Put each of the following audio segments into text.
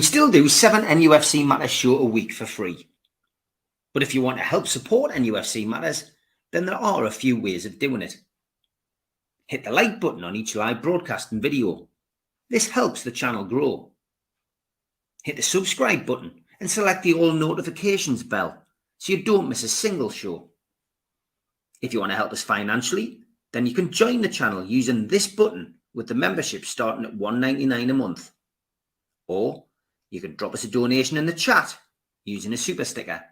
We still do 7 NUFC Matters show a week for free. But if you want to help support NUFC Matters, then there are a few ways of doing it. Hit the like button on each live broadcast and video. This helps the channel grow. Hit the subscribe button and select the all notifications bell so you don't miss a single show. If you want to help us financially, then you can join the channel using this button with the membership starting at $1.99 a month. Or you can drop us a donation in the chat using a super sticker.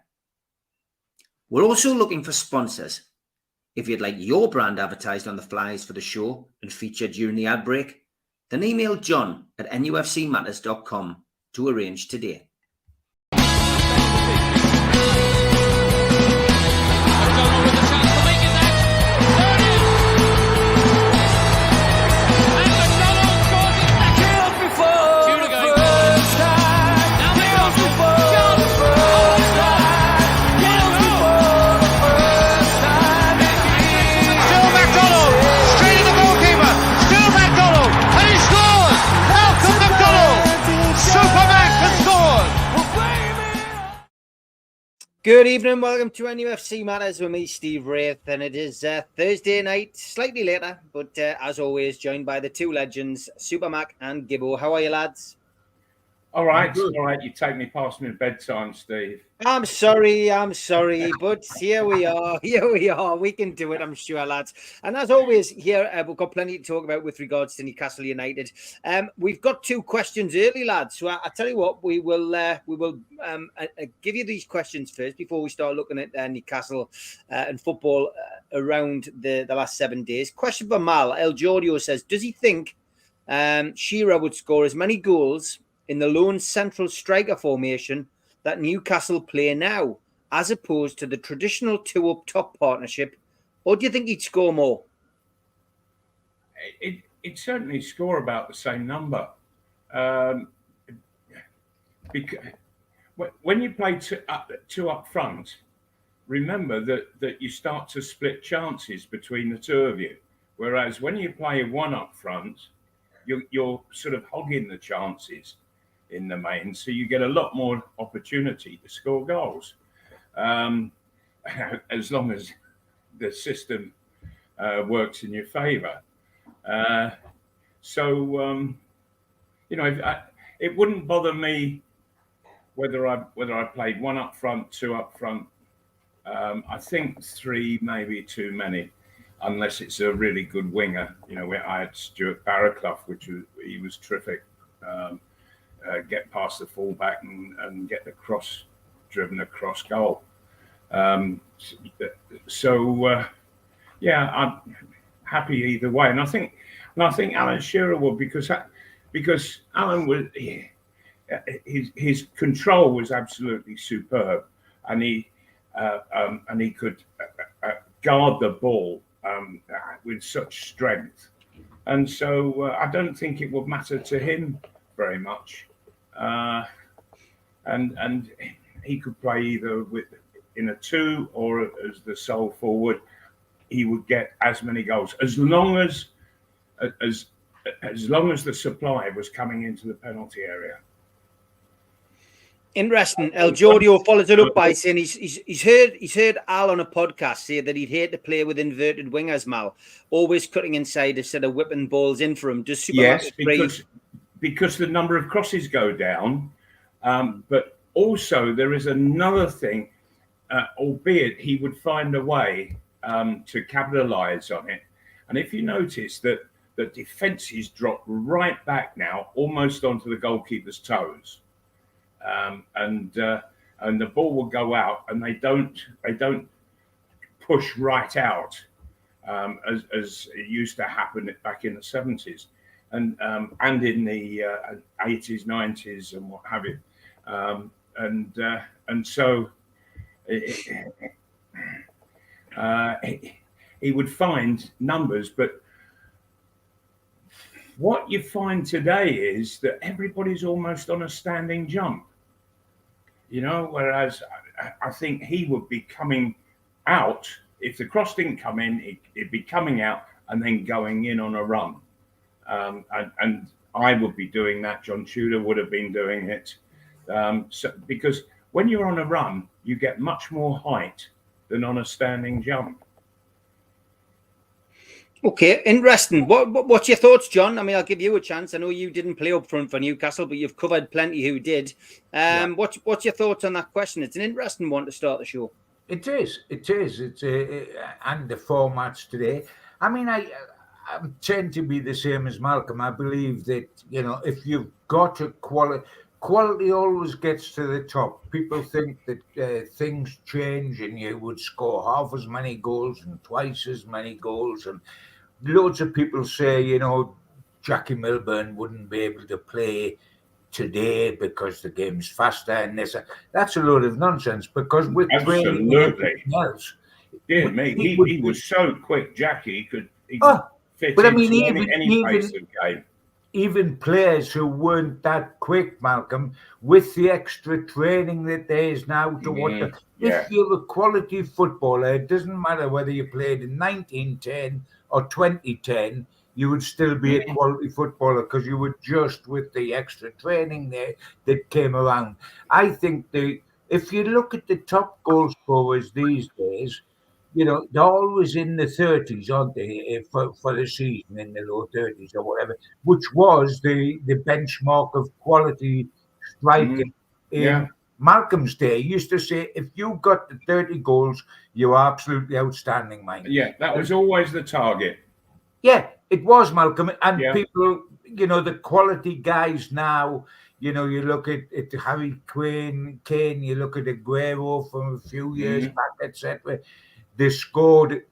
We're also looking for sponsors. If you'd like your brand advertised on the flyers for the show and featured during the ad break, then email John at nufcmatters.com to arrange today. Good evening, welcome to NUFC Matters with me, Steve Wraith, and it is Thursday night, slightly later, but as always, joined by the two legends, Supermac and Gibbo. How are you, lads? All right. You take me past my bedtime, Steve. I'm sorry, but here we are. We can do it, I'm sure, lads. And as always, here we've got plenty to talk about with regards to Newcastle United. We've got 2 questions early, lads. So I tell you what, we will give you these questions first before we start looking at Newcastle and football around the last 7 days. Question for Mal. El Giorgio says, does he think Shearer would score as many goals in the lone central striker formation that Newcastle play now, as opposed to the traditional 2 up top partnership, or do you think he'd score more? It'd certainly score about the same number. Because when you play 2 up front, remember that you start to split chances between the 2 of you. Whereas when you play 1 up front, you're sort of hogging the chances in the main, so you get a lot more opportunity to score goals, as long as the system works in your favour. It wouldn't bother me whether I played 1 up front, 2 up front. I think 3 maybe too many, unless it's a really good winger. I had Stuart Barraclough, he was terrific. Get past the fullback and get the cross driven across goal. I'm happy either way, and I think Alan Shearer would, because Alan was his control was absolutely superb, and he could guard the ball with such strength, and so I don't think it would matter to him very much. And he could play either in a 2 or as the sole forward. He would get as many goals as long as the supply was coming into the penalty area. Interesting. El Giorgio follows it up by saying he's heard Al on a podcast say that he'd hate to play with inverted wingers, Mal, always cutting inside instead of whipping balls in for him. Does Supermac agree? Because the number of crosses go down, but also there is another thing, albeit he would find a way to capitalise on it. And if you notice that the defences drop right back now, almost onto the goalkeeper's toes, and the ball will go out, and they don't push right out as it used to happen back in the 70s. And in the 80s, 90s, and what have you, and so he would find numbers. But what you find today is that everybody's almost on a standing jump, Whereas I think he would be coming out if the cross didn't come in. He'd be coming out and then going in on a run. And I would be doing that. John Tudor would have been doing it. Because when you're on a run, you get much more height than on a standing jump. Okay, interesting. What's your thoughts, John? I mean, I'll give you a chance. I know you didn't play up front for Newcastle, but you've covered plenty who did. What's your thoughts on that question? It's an interesting one to start the show. It is. It's and the formats today. I mean, I tend to be the same as Malcolm. I believe that, you know, if you've got a quality always gets to the top. People think that things change and you would score half as many goals and twice as many goals. And loads of people say, you know, Jackie Milburn wouldn't be able to play today because the game's faster and this. That's a load of nonsense, because with training and everything else, dear me, he was so quick, Jackie. He could fit but I into mean, any pace of game. Even players who weren't that quick, Malcolm, with the extra training that there is now to what if you're a quality footballer, it doesn't matter whether you played in 1910 or 2010, you would still be a quality footballer, because you were just with the extra training there that came around. I think if you look at the top goal scorers these days, you know, they're always in the 30s, aren't they, for the season, in the low 30s or whatever, which was the benchmark of quality striking in Malcolm's day. He used to say, if you got the 30 goals, you were absolutely outstanding, mate. Yeah, that was always the target. Yeah, it was, Malcolm. And people, you know, the quality guys now, you know, you look at Harry Kane, you look at Aguero from a few years back, etc. They scored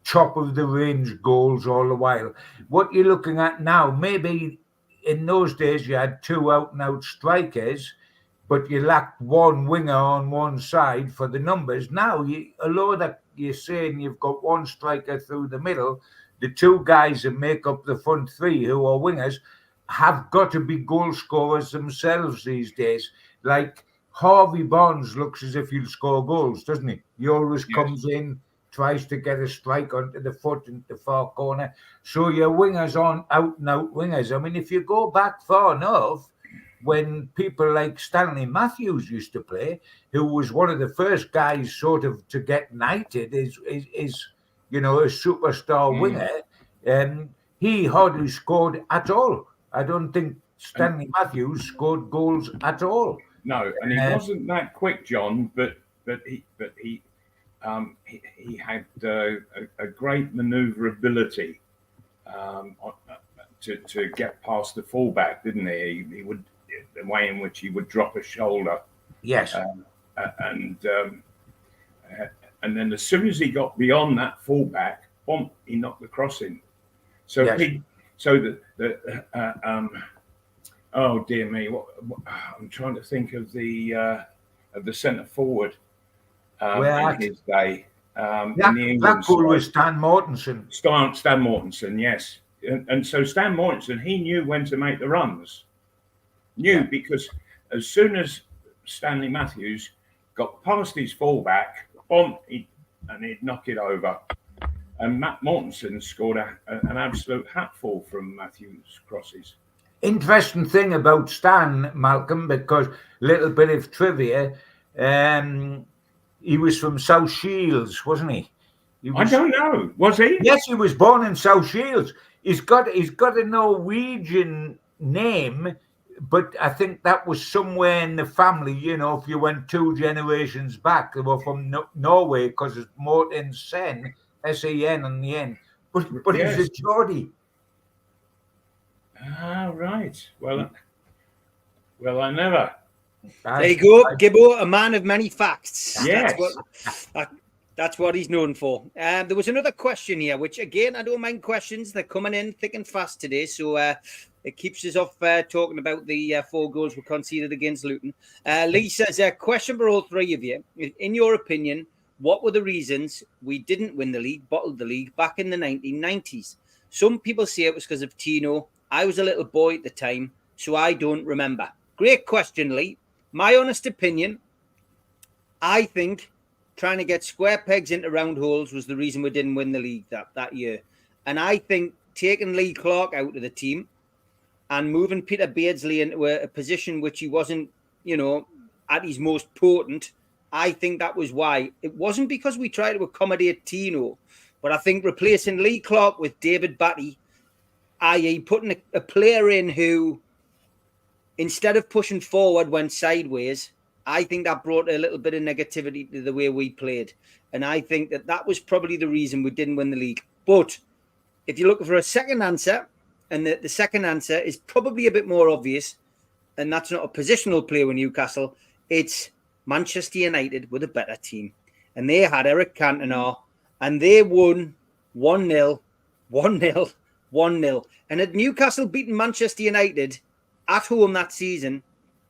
top of the range goals all the while. What you're looking at now, maybe in those days you had two out and out strikers, but you lacked one winger on one side for the numbers. Now, although that you're saying you've got one striker through the middle, the two guys that make up the front three, who are wingers, have got to be goal scorers themselves these days. Like, Harvey Barnes looks as if he'll score goals, doesn't he? He always comes in, tries to get a strike onto the foot into the far corner. So your wingers aren't out and out wingers. I mean, if you go back far enough, when people like Stanley Matthews used to play, who was one of the first guys sort of to get knighted, is you know, a superstar winger, he hardly scored at all. I don't think Stanley Matthews scored goals at all. No, and he wasn't that quick, John. But he had a great manoeuvrability to get past the fullback, didn't he? He would, the way in which he would drop a shoulder. Yes. And then as soon as he got beyond that fullback, boom, he knocked the cross in. So oh dear me, I'm trying to think of the centre forward in his day. In the England Blackpool was Stan Mortensen. Stan Mortensen, yes. And so Stan Mortensen, he knew when to make the runs. Because as soon as Stanley Matthews got past his fullback, boom, he'd knock it over. And Matt Mortensen scored an absolute hatful from Matthews' crosses. Interesting thing about Stan, Malcolm, because little bit of trivia, he was from South Shields, wasn't he? I don't know. Was he? Yes, he was born in South Shields. He's got a Norwegian name, but I think that was somewhere in the family. You know, if you went 2 generations back, they were from Norway, because it's Mortensen, S-A-N on the end. But he's a Geordie. Ah, right. Well, I never. There you go, Gibbo, a man of many facts. Yes. That's what he's known for. There was another question here, which, again, I don't mind questions. They're coming in thick and fast today, so it keeps us off talking about the 4 goals we conceded against Luton. Lee says, question for all 3 of you. In your opinion, what were the reasons we didn't win the league, bottled the league, back in the 1990s? Some people say it was because of Tino. I was a little boy at the time, so I don't remember. Great question, Lee. My honest opinion, I think trying to get square pegs into round holes was the reason we didn't win the league that year. And I think taking Lee Clark out of the team and moving Peter Beardsley into a position which he wasn't, at his most potent. I think that was why. It wasn't because we tried to accommodate Tino, but I think replacing Lee Clark with David Batty, i.e. putting a player in who, instead of pushing forward, went sideways, I think that brought a little bit of negativity to the way we played. And I think that was probably the reason we didn't win the league. But if you're looking for a second answer, and the second answer is probably a bit more obvious, and that's not a positional play with Newcastle, it's Manchester United with a better team. And they had Eric Cantona, and they won 1-0, 1-0, 1-0. And had Newcastle beaten Manchester United at home that season,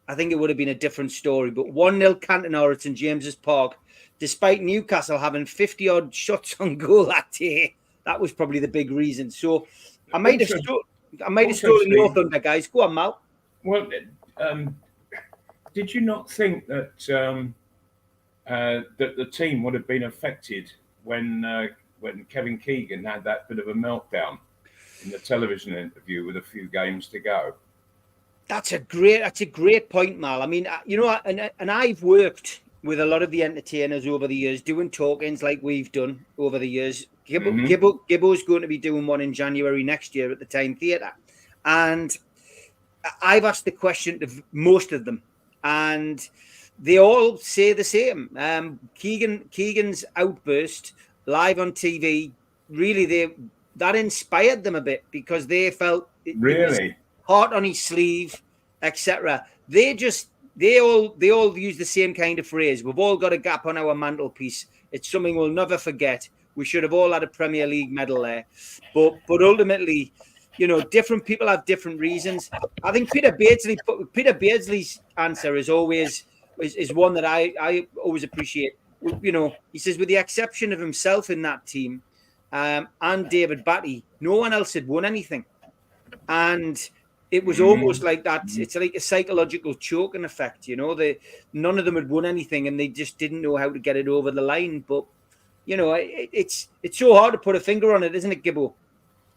I think it would have been a different story. But 1-0 Cantona at St James's Park, despite Newcastle having 50-odd shots on goal that day, that was probably the big reason. So I might have stolen your thunder, guys. Go on, Mal. Well, did you not think that that the team would have been affected when Kevin Keegan had that bit of a meltdown in the television interview with a few games to go? That's a great point, Mal. I mean, and I've worked with a lot of the entertainers over the years, doing talk-ins like we've done over the years. Gibbo's going to be doing one in January next year at the Tyne Theatre. And I've asked the question to most of them, and they all say the same. Keegan's outburst live on TV, really, that inspired them a bit, because they felt it was heart on his sleeve, etc. They all use the same kind of phrase. We've all got a gap on our mantelpiece. It's something we'll never forget. We should have all had a Premier League medal there. But ultimately, different people have different reasons. I think Peter Beardsley's answer is always one that I always appreciate. He says, with the exception of himself in that team and David Batty, no one else had won anything. And it was almost like that. It's like a psychological choking effect, none of them had won anything, and they just didn't know how to get it over the line. But it's so hard to put a finger on it, isn't it, Gibbo?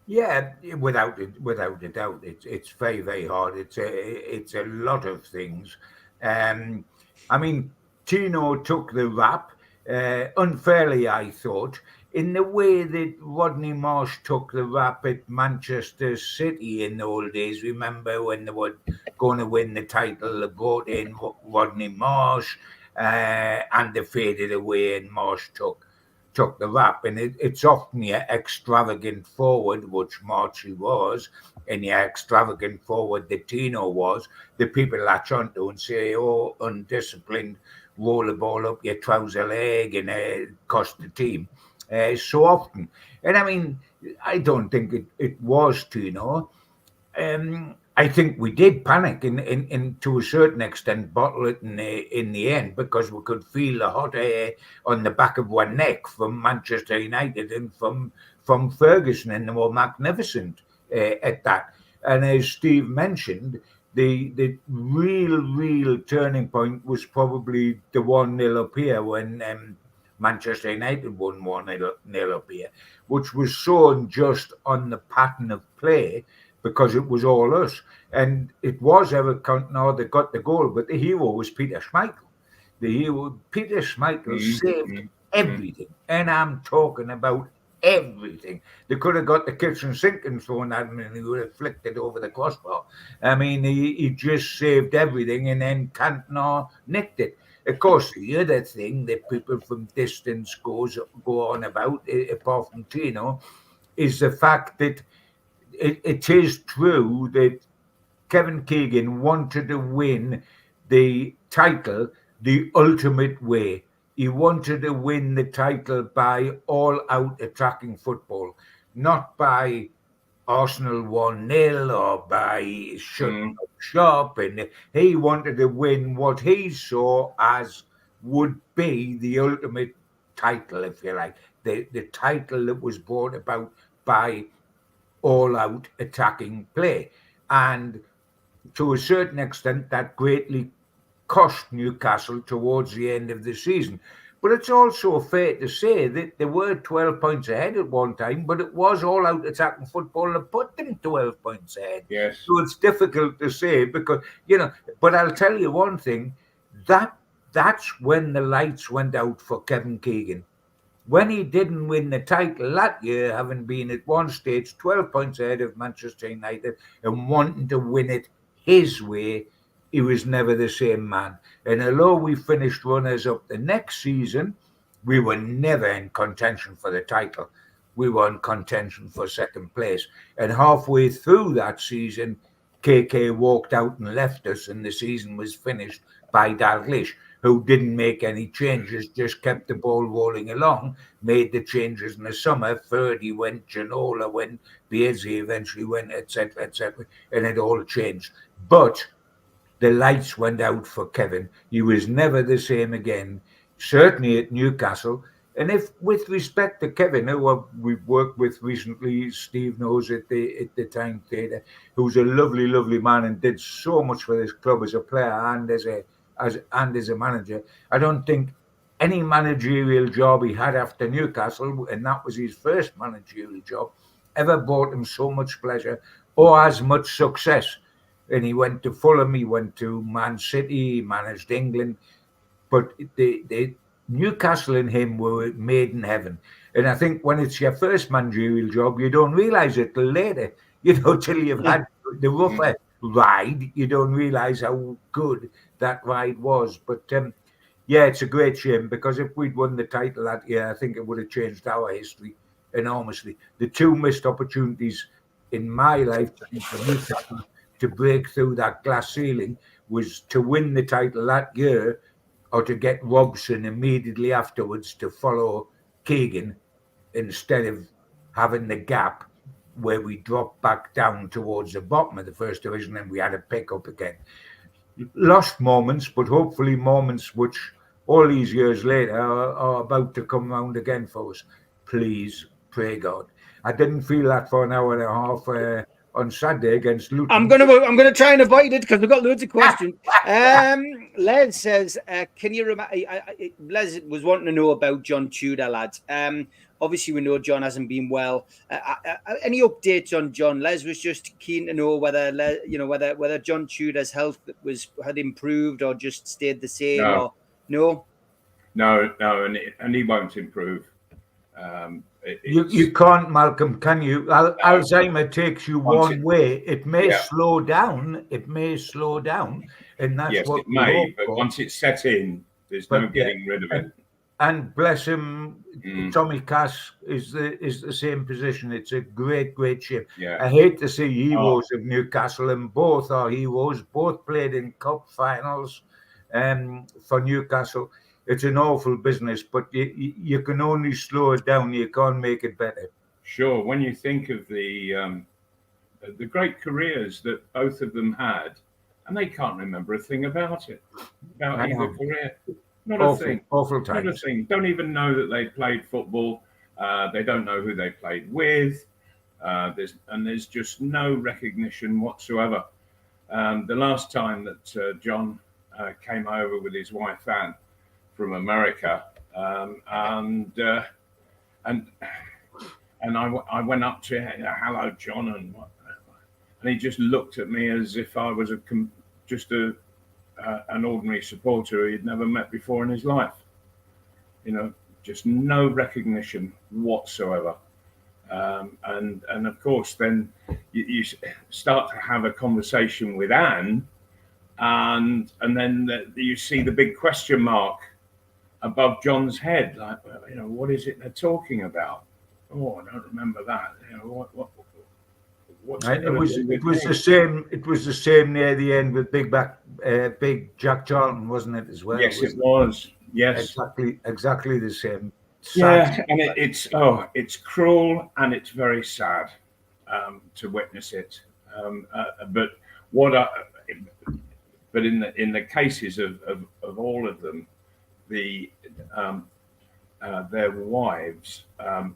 Yeah, without a doubt, it's very, very hard. It's a lot of things. I mean, Tino took the rap unfairly, I thought, in the way that Rodney Marsh took the rap at Manchester City in the old days. Remember when they were going to win the title, they brought in Rodney Marsh, and they faded away, and Marsh took the rap. And it's often your extravagant forward, which Marchie was, and your extravagant forward that Tino was, the people latch onto and say, oh, undisciplined, roll the ball up your trouser leg, and cost the team. So often. And I mean, I don't think it was Tino. I think we did panic and to a certain extent bottle it in the end, because we could feel the hot air on the back of our neck from Manchester United and from Ferguson, and they were magnificent at that. And as Steve mentioned, the real turning point was probably the 1-0 up here when Manchester United won 1-0 up here, which was so unjust on the pattern of play, because it was all us. And it was Eric Cantona that got the goal, but the hero was Peter Schmeichel. Peter Schmeichel saved everything. And I'm talking about everything. They could have got the kitchen sink and thrown at him, and he would have flicked it over the crossbar. I mean, he just saved everything, and then Cantona nicked it. Of course, the other thing that people from distance go on about, apart from Tino, is the fact that it is true that Kevin Keegan wanted to win the title the ultimate way. He wanted to win the title by all-out attacking football, not by Arsenal 1-0 or by shutting up shop. And he wanted to win what he saw as would be the ultimate title, if you like, the title that was brought about by all-out attacking play. And to a certain extent, that greatly cost Newcastle towards the end of the season. But it's also fair to say that they were 12 points ahead at one time, but it was all out attacking football that put them 12 points ahead. Yes. So it's difficult to say because, you know, but I'll tell you one thing, that's when the lights went out for Kevin Keegan. When he didn't win the title that year, having been at one stage 12 points ahead of Manchester United and wanting to win it his way, he was never the same man. And although we finished runners-up the next season, we were never in contention for the title. We were in contention for second place. And halfway through that season, KK walked out and left us, and the season was finished by Dalglish, who didn't make any changes, just kept the ball rolling along, made the changes in the summer. Ferdy went, Ginola went, Beasley eventually went, etc., and it all changed. But the lights went out for Kevin. He was never the same again, certainly at Newcastle. And if, with respect to Kevin, who we've worked with recently, Steve knows at the Tyne Theatre, who's a lovely, lovely man and did so much for this club as a player and as a manager. I don't think any managerial job he had after Newcastle, and that was his first managerial job, ever brought him so much pleasure or as much success. And he went to Fulham, he went to Man City, he managed England. But the Newcastle and him were made in heaven. And I think when it's your first managerial job, you don't realise it till later. You know, till you've had the rougher ride, you don't realise how good that ride was. But yeah, it's a great shame because if we'd won the title that year, I think it would have changed our history enormously. The two missed opportunities in my life to break through that glass ceiling was to win the title that year or to get Robson immediately afterwards to follow Keegan instead of having the gap where we dropped back down towards the bottom of the first division and we had to pick up again. Lost moments, but hopefully moments which all these years later are about to come round again for us. Please, pray God. I didn't feel that for an hour and a half on Saturday against Luton. I'm gonna try and avoid it because we've got loads of questions. Les says, can you remember? Les was wanting to know about John Tudor, lads. Obviously, we know John hasn't been well. Any updates on John? Les was just keen to know whether whether John Tudor's health had improved or just stayed the same. No, and he won't improve. You can't, Malcolm, can you? Alzheimer takes you one way. It may slow down. It may slow down, and that's what it may. But once it's set in, there's no getting rid of it. And bless him, Tommy Cass is the same position. It's a great shame. Yeah. I hate to see heroes of Newcastle, and both are heroes. Both played in cup finals for Newcastle. It's an awful business, but you can only slow it down. You can't make it better. Sure. When you think of the great careers that both of them had, and they can't remember a thing about it, about either career. Not a thing. Awful times. Not a thing. Don't even know that they played football. They don't know who they played with. There's just no recognition whatsoever. The last time that John came over with his wife Anne from America, and I went up to him, hello, John, and he just looked at me as if I was an ordinary supporter he'd never met before in his life. You know, just no recognition whatsoever. And of course, then you start to have a conversation with Anne, and then you see the big question mark above John's head, like, you know, what is it they're talking about? Oh, I don't remember that. You know, it was the same. It was the same near the end with Big Jack Charlton, wasn't it, as well? Yes, it was. Yes, exactly the same. Sad. Yeah, and it's cruel and it's very sad to witness it. But in the cases of all of them, their wives,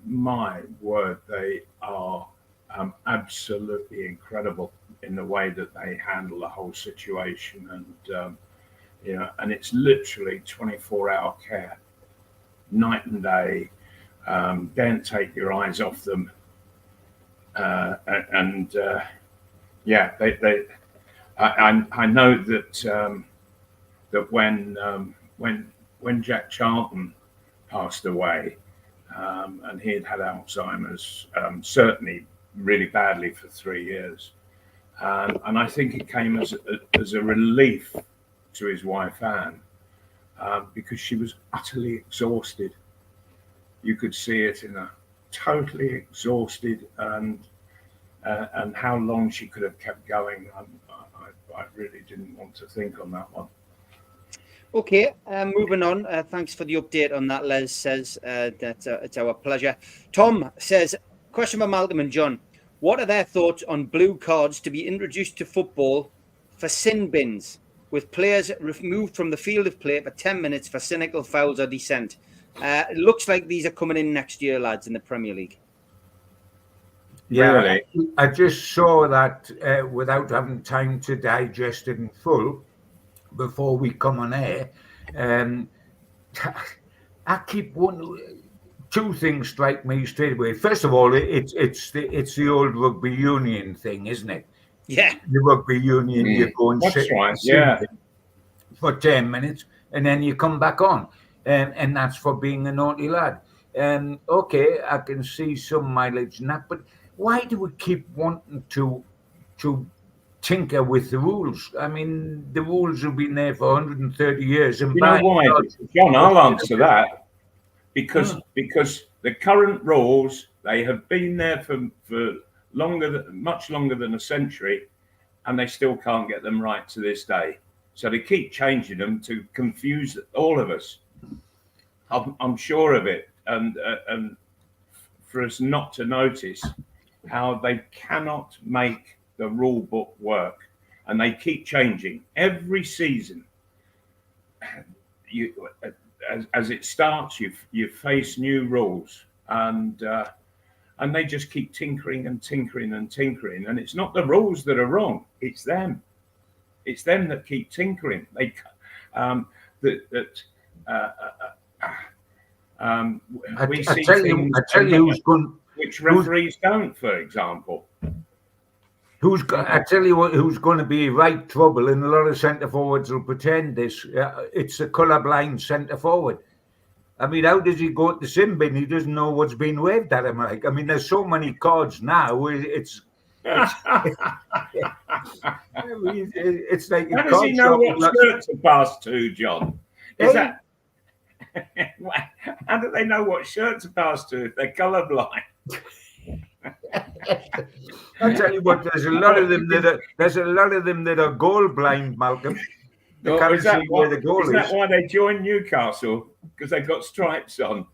my word, they are absolutely incredible in the way that they handle the whole situation, and and it's literally 24-hour care. night and day. Don't take your eyes off them. Yeah, I know that that when Jack Charlton passed away, and he had Alzheimer's, certainly really badly for 3 years, and I think it came as a relief to his wife Anne, because she was utterly exhausted. You could see it in her, totally exhausted, and how long she could have kept going. I really didn't want to think on that one. Okay, moving on. Thanks for the update on that. Les says that it's our pleasure. Tom says, question for Malcolm and John. What are their thoughts on blue cards to be introduced to football for sin bins, with players removed from the field of play for 10 minutes for cynical fouls or dissent? It looks like these are coming in next year, lads, in the Premier League. Yeah, Really? I just saw that without having time to digest it in full before we come on air. I keep wondering, two things strike me straight away. First of all, it's the old rugby union thing, isn't it? Yeah. The rugby union, you go and sit for 10 minutes and then you come back on. And that's for being a naughty lad. Okay, I can see some mileage in that, but why do we keep wanting to tinker with the rules? I mean, the rules have been there for 130 years. And you know why, John? I'll answer that. Because the current rules, they have been there for much longer than a century, and they still can't get them right to this day. So they keep changing them to confuse all of us. I'm sure of it, and for us not to notice how they cannot make the rule book work, and they keep changing every season. As it starts, you face new rules, and they just keep tinkering and tinkering and tinkering. And it's not the rules that are wrong; it's them. It's them that keep tinkering. They we see things which referees don't, for example. I tell you what, who's going to be right trouble, and a lot of centre forwards will pretend this. It's the colourblind centre forward. I mean, how does he go to the sin bin? He doesn't know what's been waved at him. Like, I mean, there's so many cards now. It's like how does he know what shirt to pass to, John? Is that? How do they know what shirt to pass to if they're colourblind? I tell you what, there's a lot of them that are goal blind, Malcolm. They can't see where the goal is. Is that why they joined Newcastle? Because they've got stripes on.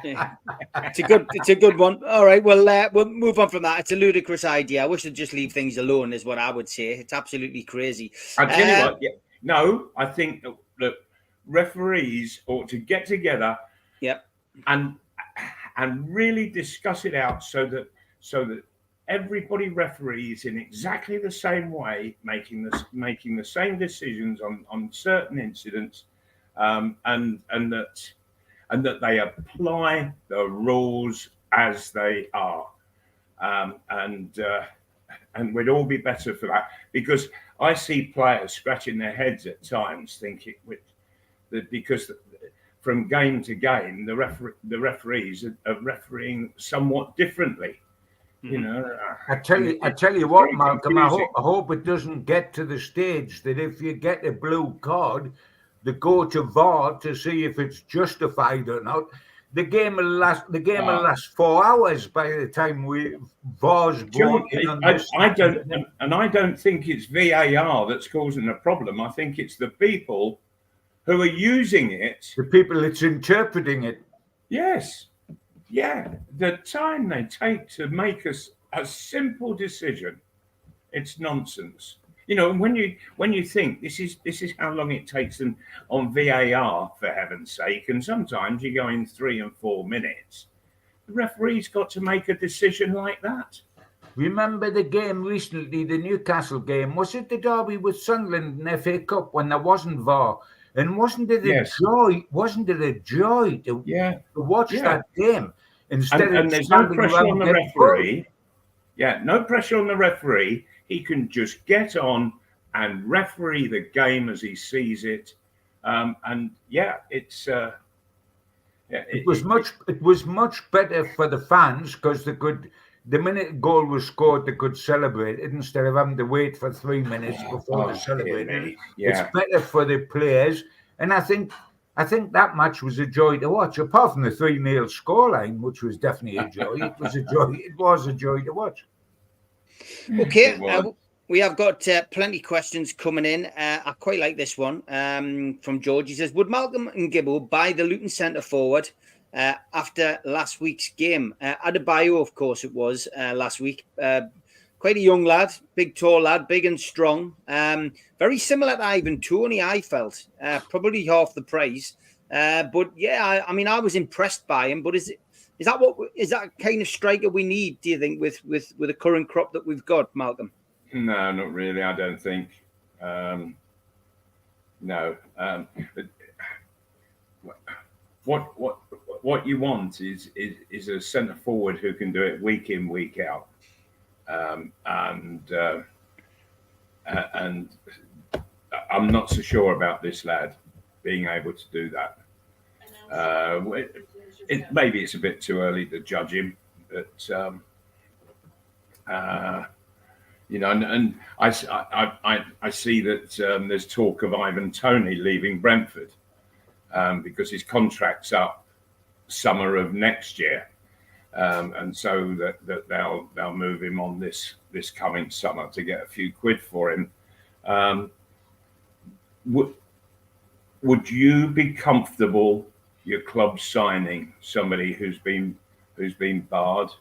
It's a good one. All right, well, we'll move on from that. It's a ludicrous idea. I wish they'd just leave things alone, is what I would say. It's absolutely crazy. I tell you what, no, I think that referees ought to get together, and really discuss it out so that everybody referees in exactly the same way, making the same decisions on certain incidents, and that they apply the rules as they are, and we'd all be better for that, because I see players scratching their heads at times, thinking because from game to game, the referees are refereeing somewhat differently. You know, I tell you what, Malcolm. I hope it doesn't get to the stage that if you get a blue card, they go to VAR to see if it's justified or not. The game will last 4 hours by the time VAR's brought in on this. I don't think it's VAR that's causing the problem. I think it's the people who are using it. The people that's interpreting it. Yes. Yeah, the time they take to make us a simple decision, it's nonsense. You know, when you think this is how long it takes them on VAR, for heaven's sake, and sometimes you go in 3 and 4 minutes. The referee's got to make a decision like that. Remember the game recently, the Newcastle game? Was it the derby with Sunderland in FA Cup when there wasn't VAR? And wasn't it a joy? Wasn't it a joy to watch that game instead and of there's no standing pressure around on the getting referee. pulled? Yeah, no pressure on the referee. He can just get on and referee the game as he sees it. And yeah, it's it was much better for the fans because they could. The minute a goal was scored, they could celebrate it instead of having to wait for 3 minutes before they celebrated it. It's better for the players, and I think that match was a joy to watch. Apart from the 3-0 scoreline, which was definitely a joy, it was a joy. It was a joy to watch. Okay, we have got plenty of questions coming in. I quite like this one from George. He says, would Malcolm and Gibbo buy the Luton centre forward after last week's game? Adebayo, of course, it was last week. Quite a young lad, big, tall lad, big and strong. Very similar to Ivan Toney, I felt. Probably half the price. But yeah, I mean, I was impressed by him. But is that kind of striker we need, do you think, with the current crop that we've got, Malcolm? No, not really. I don't think. No. What you want is a centre forward who can do it week in, week out, and I'm not so sure about this lad being able to do that. Maybe it's a bit too early to judge him, but you know, and I see that there's talk of Ivan Toney leaving Brentford because his contract's up summer of next year, and so that they'll move him on this coming summer to get a few quid for him. Would you be comfortable your club signing somebody who's been barred?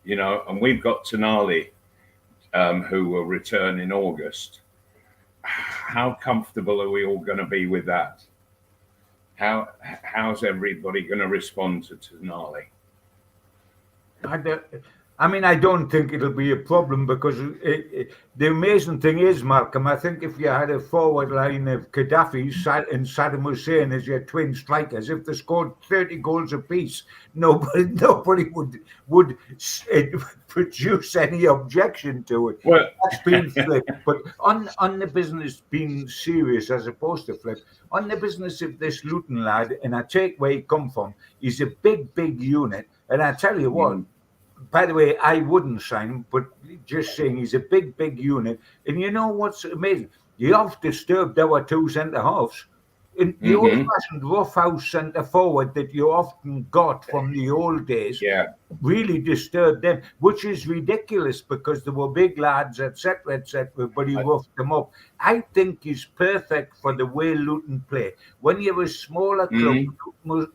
You know, and we've got Tyne, who will return in August. How comfortable are we all going to be with that? How's everybody going to respond to Tyne? I mean, I don't think it'll be a problem because the amazing thing is, Malcolm, I think if you had a forward line of Gaddafi and Saddam Hussein as your twin strikers, if they scored 30 goals apiece, nobody would produce any objection to it. Well, that's been flipped. But on the business being serious as opposed to flip, on the business of this Luton lad, and I take where he come from, he's a big unit, and I tell you what. By the way, I wouldn't sign him, but just saying he's a big unit. And you know what's amazing? You have disturbed our two centre-halves. In the old-fashioned rough-house centre-forward that you often got from the old days really disturbed them, which is ridiculous because they were big lads, etc., but he roughed them up. I think he's perfect for the way Luton play. When you're a smaller club,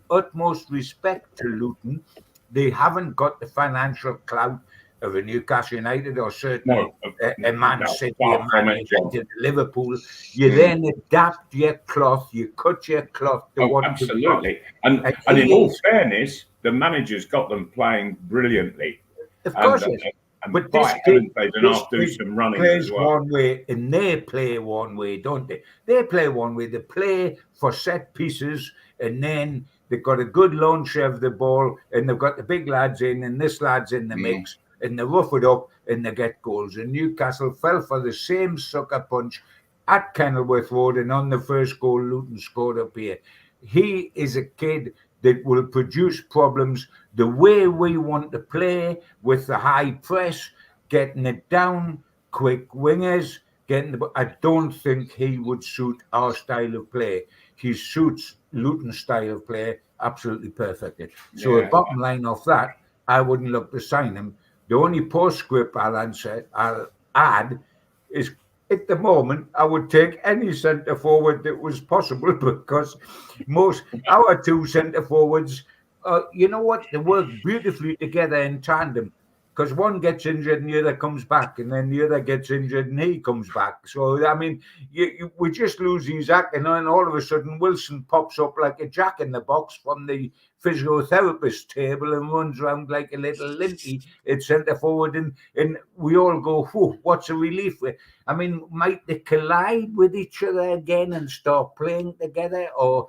utmost respect to Luton, they haven't got the financial clout of a Newcastle United or certainly a Man City, a Man United, Liverpool. You then adapt your cloth, you cut your cloth to what absolutely. And in all fairness, the manager's got them playing brilliantly. Of course, but this kid, they've been asked to do some running as well. One way, and they play one way, don't they? They play one way. They play for set pieces, and then they've got a good launcher of the ball, and they've got the big lads in, and this lad's in the mix, and they rough it up, and they get goals. And Newcastle fell for the same sucker punch at Kenilworth Road, and on the first goal, Luton scored up here. He is a kid that will produce problems the way we want to play, with the high press, getting it down, quick wingers, I don't think he would suit our style of play. He suits Luton's style of play absolutely perfectly. So the bottom line of that, I wouldn't look to sign him. The only postscript I'll add is, at the moment, I would take any centre forward that was possible because our two centre forwards, you know what, they work beautifully together in tandem. because one gets injured and the other comes back, and then the other gets injured and he comes back. So, I mean, we just lose these acting, and then all of a sudden Wilson pops up like a jack in the box from the physiotherapist table and runs around like a little linty at centre forward, and we all go, whew, what's a relief? I mean, might they collide with each other again and start playing together, or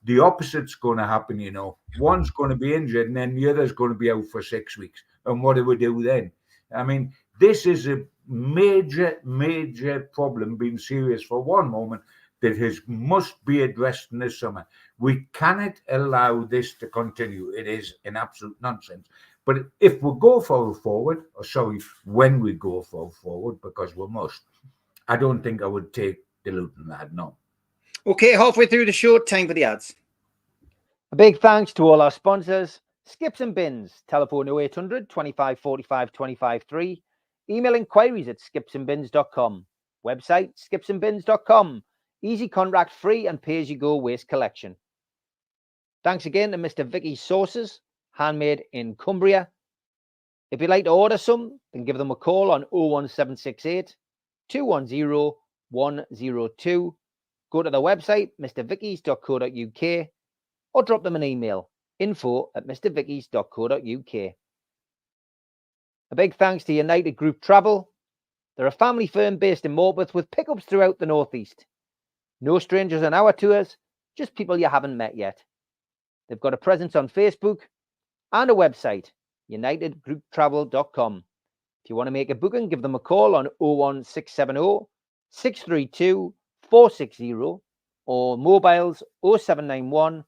the opposite's going to happen, you know? One's going to be injured and then the other's going to be out for 6 weeks. And what do we do then? I mean, this is a major problem, being serious for one moment, that must be addressed in the summer. We cannot allow this to continue. It is an absolute nonsense. But if we go forward, when we go forward, because we must, I don't think I would take the Luton lad, no. Okay, halfway through the show, time for the ads. A big thanks to all our sponsors: Skips and Bins, telephone 0800 25 45 25 3, email inquiries at skipsandbins.com, website skipsandbins.com, easy contract free and pay-as-you-go waste collection. Thanks again to Mr. Vicky's Sauces, handmade in Cumbria. If you'd like to order some, then give them a call on 01768 210 102. Go to the website mrvickys.co.uk or drop them an email, info@mrvickys.co.uk. A big thanks to United Group Travel. They're a family firm based in Morpeth with pickups throughout the northeast. No strangers on our tours, just people you haven't met yet. They've got a presence on Facebook and a website, unitedgrouptravel.com. If you want to make a booking, give them a call on 01670 632 460 or mobiles 0791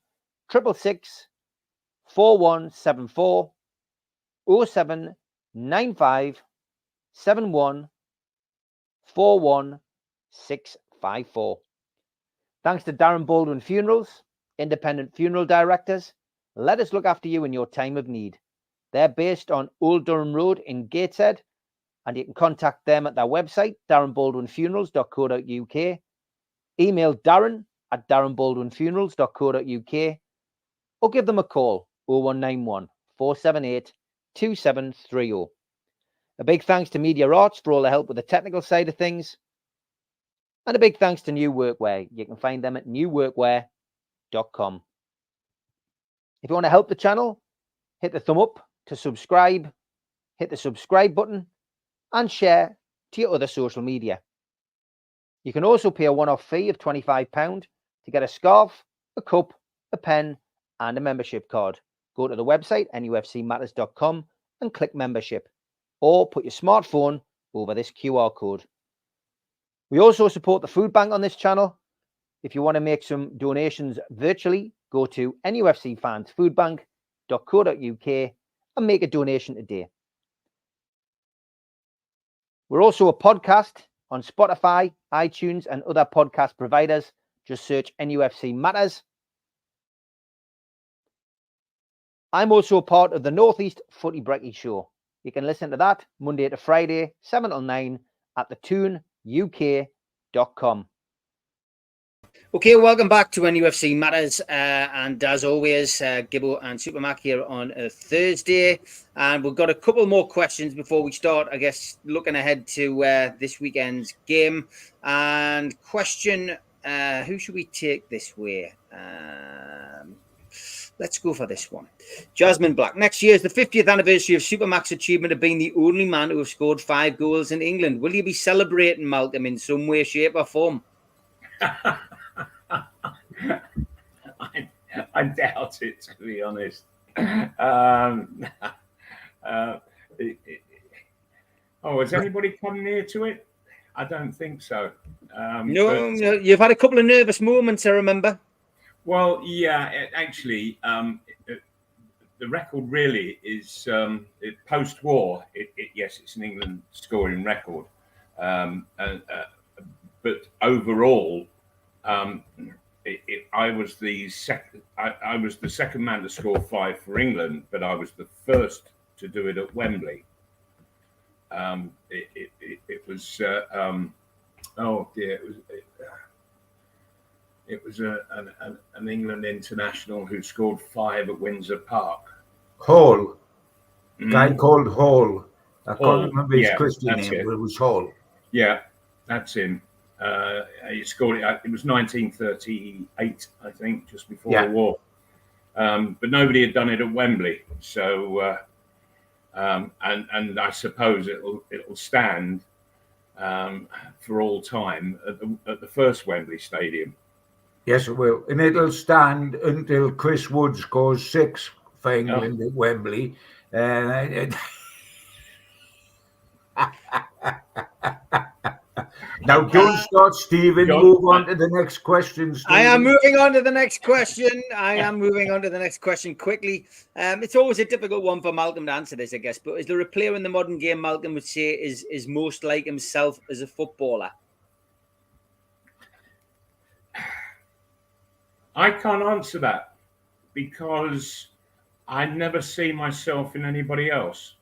666 4174 0795 71 41654. Thanks to Darren Baldwin Funerals, independent funeral directors. Let us look after you in your time of need. They're based on Old Durham Road in Gateshead, and you can contact them at their website, darrenbaldwinfunerals.co.uk. Email darren@darrenbaldwinfunerals.co.uk or give them a call, 0191 478 2730. A big thanks to Media Arts for all the help with the technical side of things. And a big thanks to New Workwear. You can find them at newworkwear.com. If you want to help the channel, hit the thumb up to subscribe, hit the subscribe button, and share to your other social media. You can also pay a one-off fee of £25 to get a scarf, a cup, a pen, and a membership card. Go to the website, nufcmatters.com, and click membership, or put your smartphone over this QR code. We also support the food bank on this channel. If you want to make some donations virtually, go to nufcfansfoodbank.co.uk and make a donation today. We're also a podcast on Spotify, iTunes, and other podcast providers. Just search NUFC Matters. I'm also a part of the Northeast Footy Brekkie Show. You can listen to that Monday to Friday, 7 till 9 at thetooneuk.com. Okay, welcome back to NUFC Matters. And as always, Gibbo and Supermac here on a Thursday. And we've got a couple more questions before we start, I guess, looking ahead to this weekend's game. And question, who should we take this way? Let's go for this one. Jasmine Black. Next year is the 50th anniversary of Supermac's achievement of being the only man to have scored 5 goals in England. Will you be celebrating, Malcolm, in some way, shape or form? I doubt it, to be honest. Has anybody come near to it? I don't think so. No, you've had a couple of nervous moments, I remember. Well, yeah, actually, the record really is post-war. Yes, it's an England scoring record, but overall, I was the second. I was the second man to score 5 for England, but I was the first to do it at Wembley. It was oh dear, it was an England international who scored 5 at Windsor Park. Hall. Guy called Hall. I Hall, can't remember his yeah, Christian that's name, it. but it was Hall. Yeah, that's him. He scored it. It was 1938, I think, just before the war. But nobody had done it at Wembley, so and I suppose it'll stand for all time at the first Wembley Stadium. Yes, it will, and it'll stand until Chris Wood scores 6 for England at Wembley. Now, don't start, Stephen. Move on to the next question, Stephen. I am moving on to the next question. Quickly. It's always a difficult one for Malcolm to answer this, I guess. But is there a player in the modern game Malcolm would say is most like himself as a footballer? I can't answer that because I never see myself in anybody else.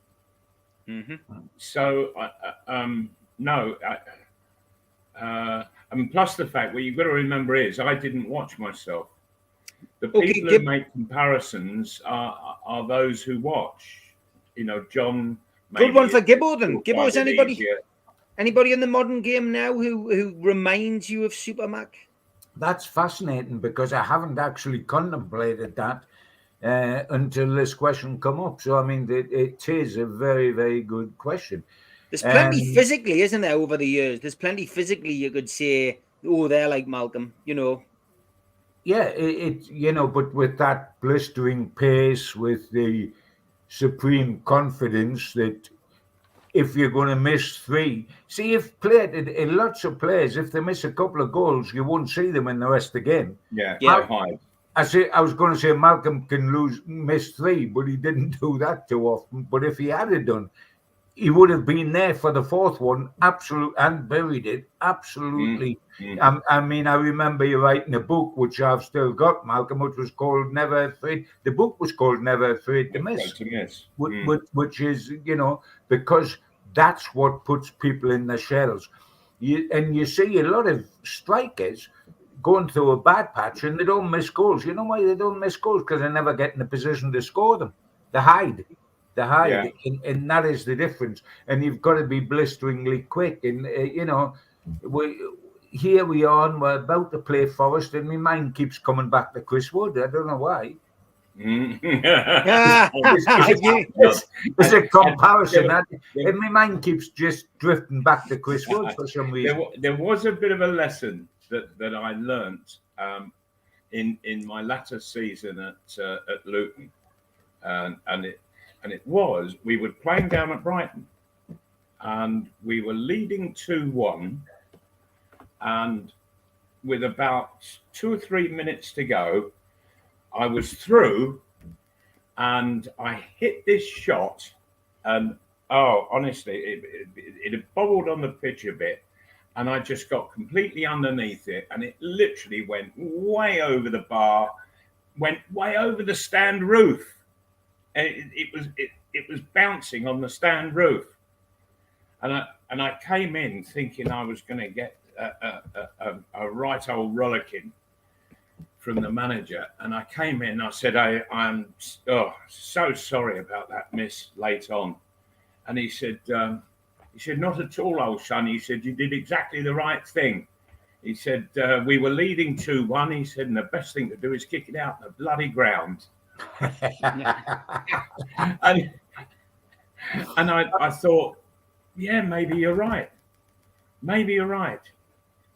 So, no. And plus the fact, what you've got to remember is I didn't watch myself. The people who make comparisons are those who watch. You know, John. Good one for Gibbo then. Gibbo, is anybody in the modern game now who reminds you of Supermac? That's fascinating because I haven't actually contemplated that until this question come up. So, I mean, it is a very, very good question. There's plenty physically, isn't there, over the years? There's plenty physically you could say, oh, they're like Malcolm, you know. Yeah, but with that blistering pace, with the supreme confidence that if you're going to miss 3, see, if lots of players, if they miss a couple of goals, you won't see them in the rest of the game. Yeah. I was going to say Malcolm can miss 3, but he didn't do that too often. But if he had done, he would have been there for the 4th one, and buried it, absolutely. I mean, I remember you writing a book, which I've still got, Malcolm, which was called Never Afraid. The book was called Never Afraid to Miss. Which is, because that's what puts people in their shells. You see a lot of strikers going through a bad patch and they don't miss goals. You know why they don't miss goals? Because they never get in a position to score them. They hide. And that is the difference. And you've got to be blisteringly quick. And here we are, and we're about to play Forest, and my mind keeps coming back to Chris Wood. I don't know why. It's a comparison, and my mind keeps just drifting back to Chris Wood for some reason. There was a bit of a lesson that I learnt in my latter season at Luton, and it was, we were playing down at Brighton and we were leading 2-1, and with about 2 or 3 minutes to go, I was through and I hit this shot, and honestly, it had bobbled on the pitch a bit, and I just got completely underneath it, and it literally went way over the bar, went way over the stand roof. It was bouncing on the stand roof, and I came in thinking I was going to get a right old rollicking from the manager, and I came in. I said, I'm so sorry about that miss late on, and he said, not at all, old son. He said, you did exactly the right thing. He said, we were leading 2-1. He said, and the best thing to do is kick it out in the bloody ground. and I thought, yeah, maybe you're right.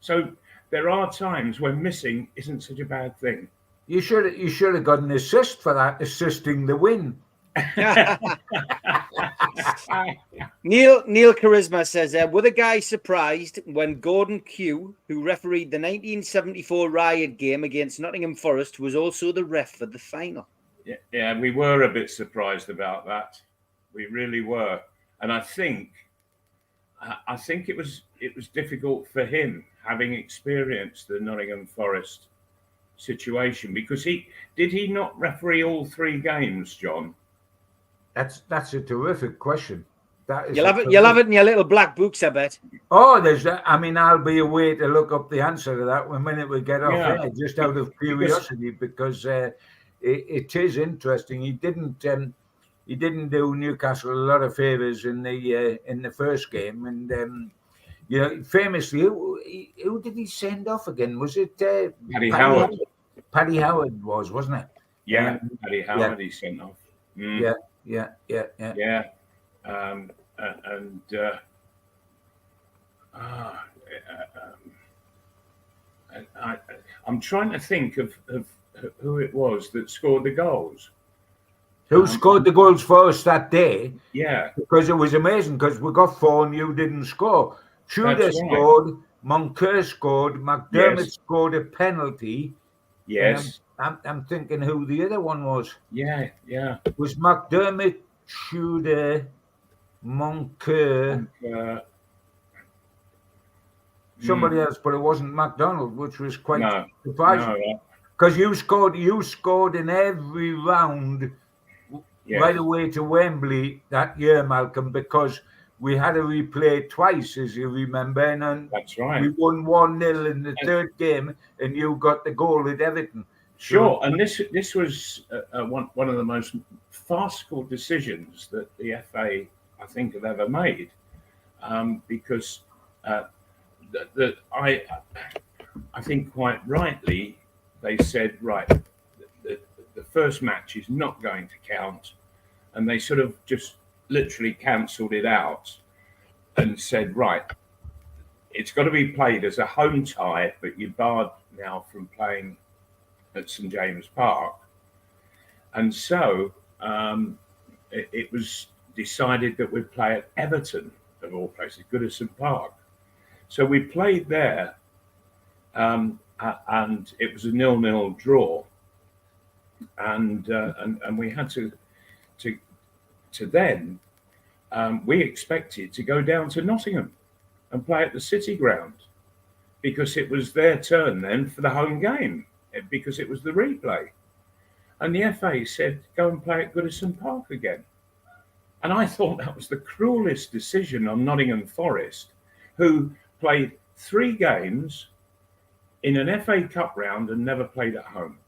So there are times when missing isn't such a bad thing. You should have got an assist for that, assisting the win. Neil Charisma says, were the guys surprised when Gordon Q, who refereed the 1974 Riot game against Nottingham Forest, was also the ref for the final? Yeah, we were a bit surprised about that. We really were, and I think it was difficult for him, having experienced the Nottingham Forest situation, because he not referee all 3 games, John? That's a terrific question. That is you'll have it in your little black books, I bet. Oh, there's that. I mean, I'll be away to look up the answer to that the minute we get off here, just out of curiosity, because it is interesting. He didn't. he didn't do Newcastle a lot of favours in the first game, and you know, famously, who did he send off again? Was it Paddy Howard? Paddy Howard wasn't it? Yeah, Paddy Howard. He sent off. Yeah. Yeah, I'm trying to think of who it was that scored the goals. Who scored the goals for us that day? Yeah, because it was amazing. Because we got 4 and you didn't score. Tudor scored, Moncur scored, McDermott scored a penalty. Yes. I'm thinking who the other one was. Yeah. It was McDermott, Tudor, Moncur, somebody else, but it wasn't McDonald, which was quite surprising. Because you scored in every round right away to Wembley that year, Malcolm, because we had a replay twice, as you remember, and that's right. We won 1-0 in the third game, and you got the goal at Everton. Sure, and this was one of the most farcical decisions that the FA, I think, have ever made, because I think quite rightly they said, right, the first match is not going to count, and they sort of just literally cancelled it out and said, right, it's got to be played as a home tie, but you're barred now from playing at St James Park. And so it was decided that we'd play at Everton, of all places, Goodison Park. So we played there, and it was a 0-0 draw. And we had to then, we expected to go down to Nottingham and play at the City Ground, because it was their turn then for the home game, because it was the replay. And the FA said, go and play at Goodison Park again. And I thought that was the cruelest decision on Nottingham Forest, who played 3 games in an FA Cup round and never played at home.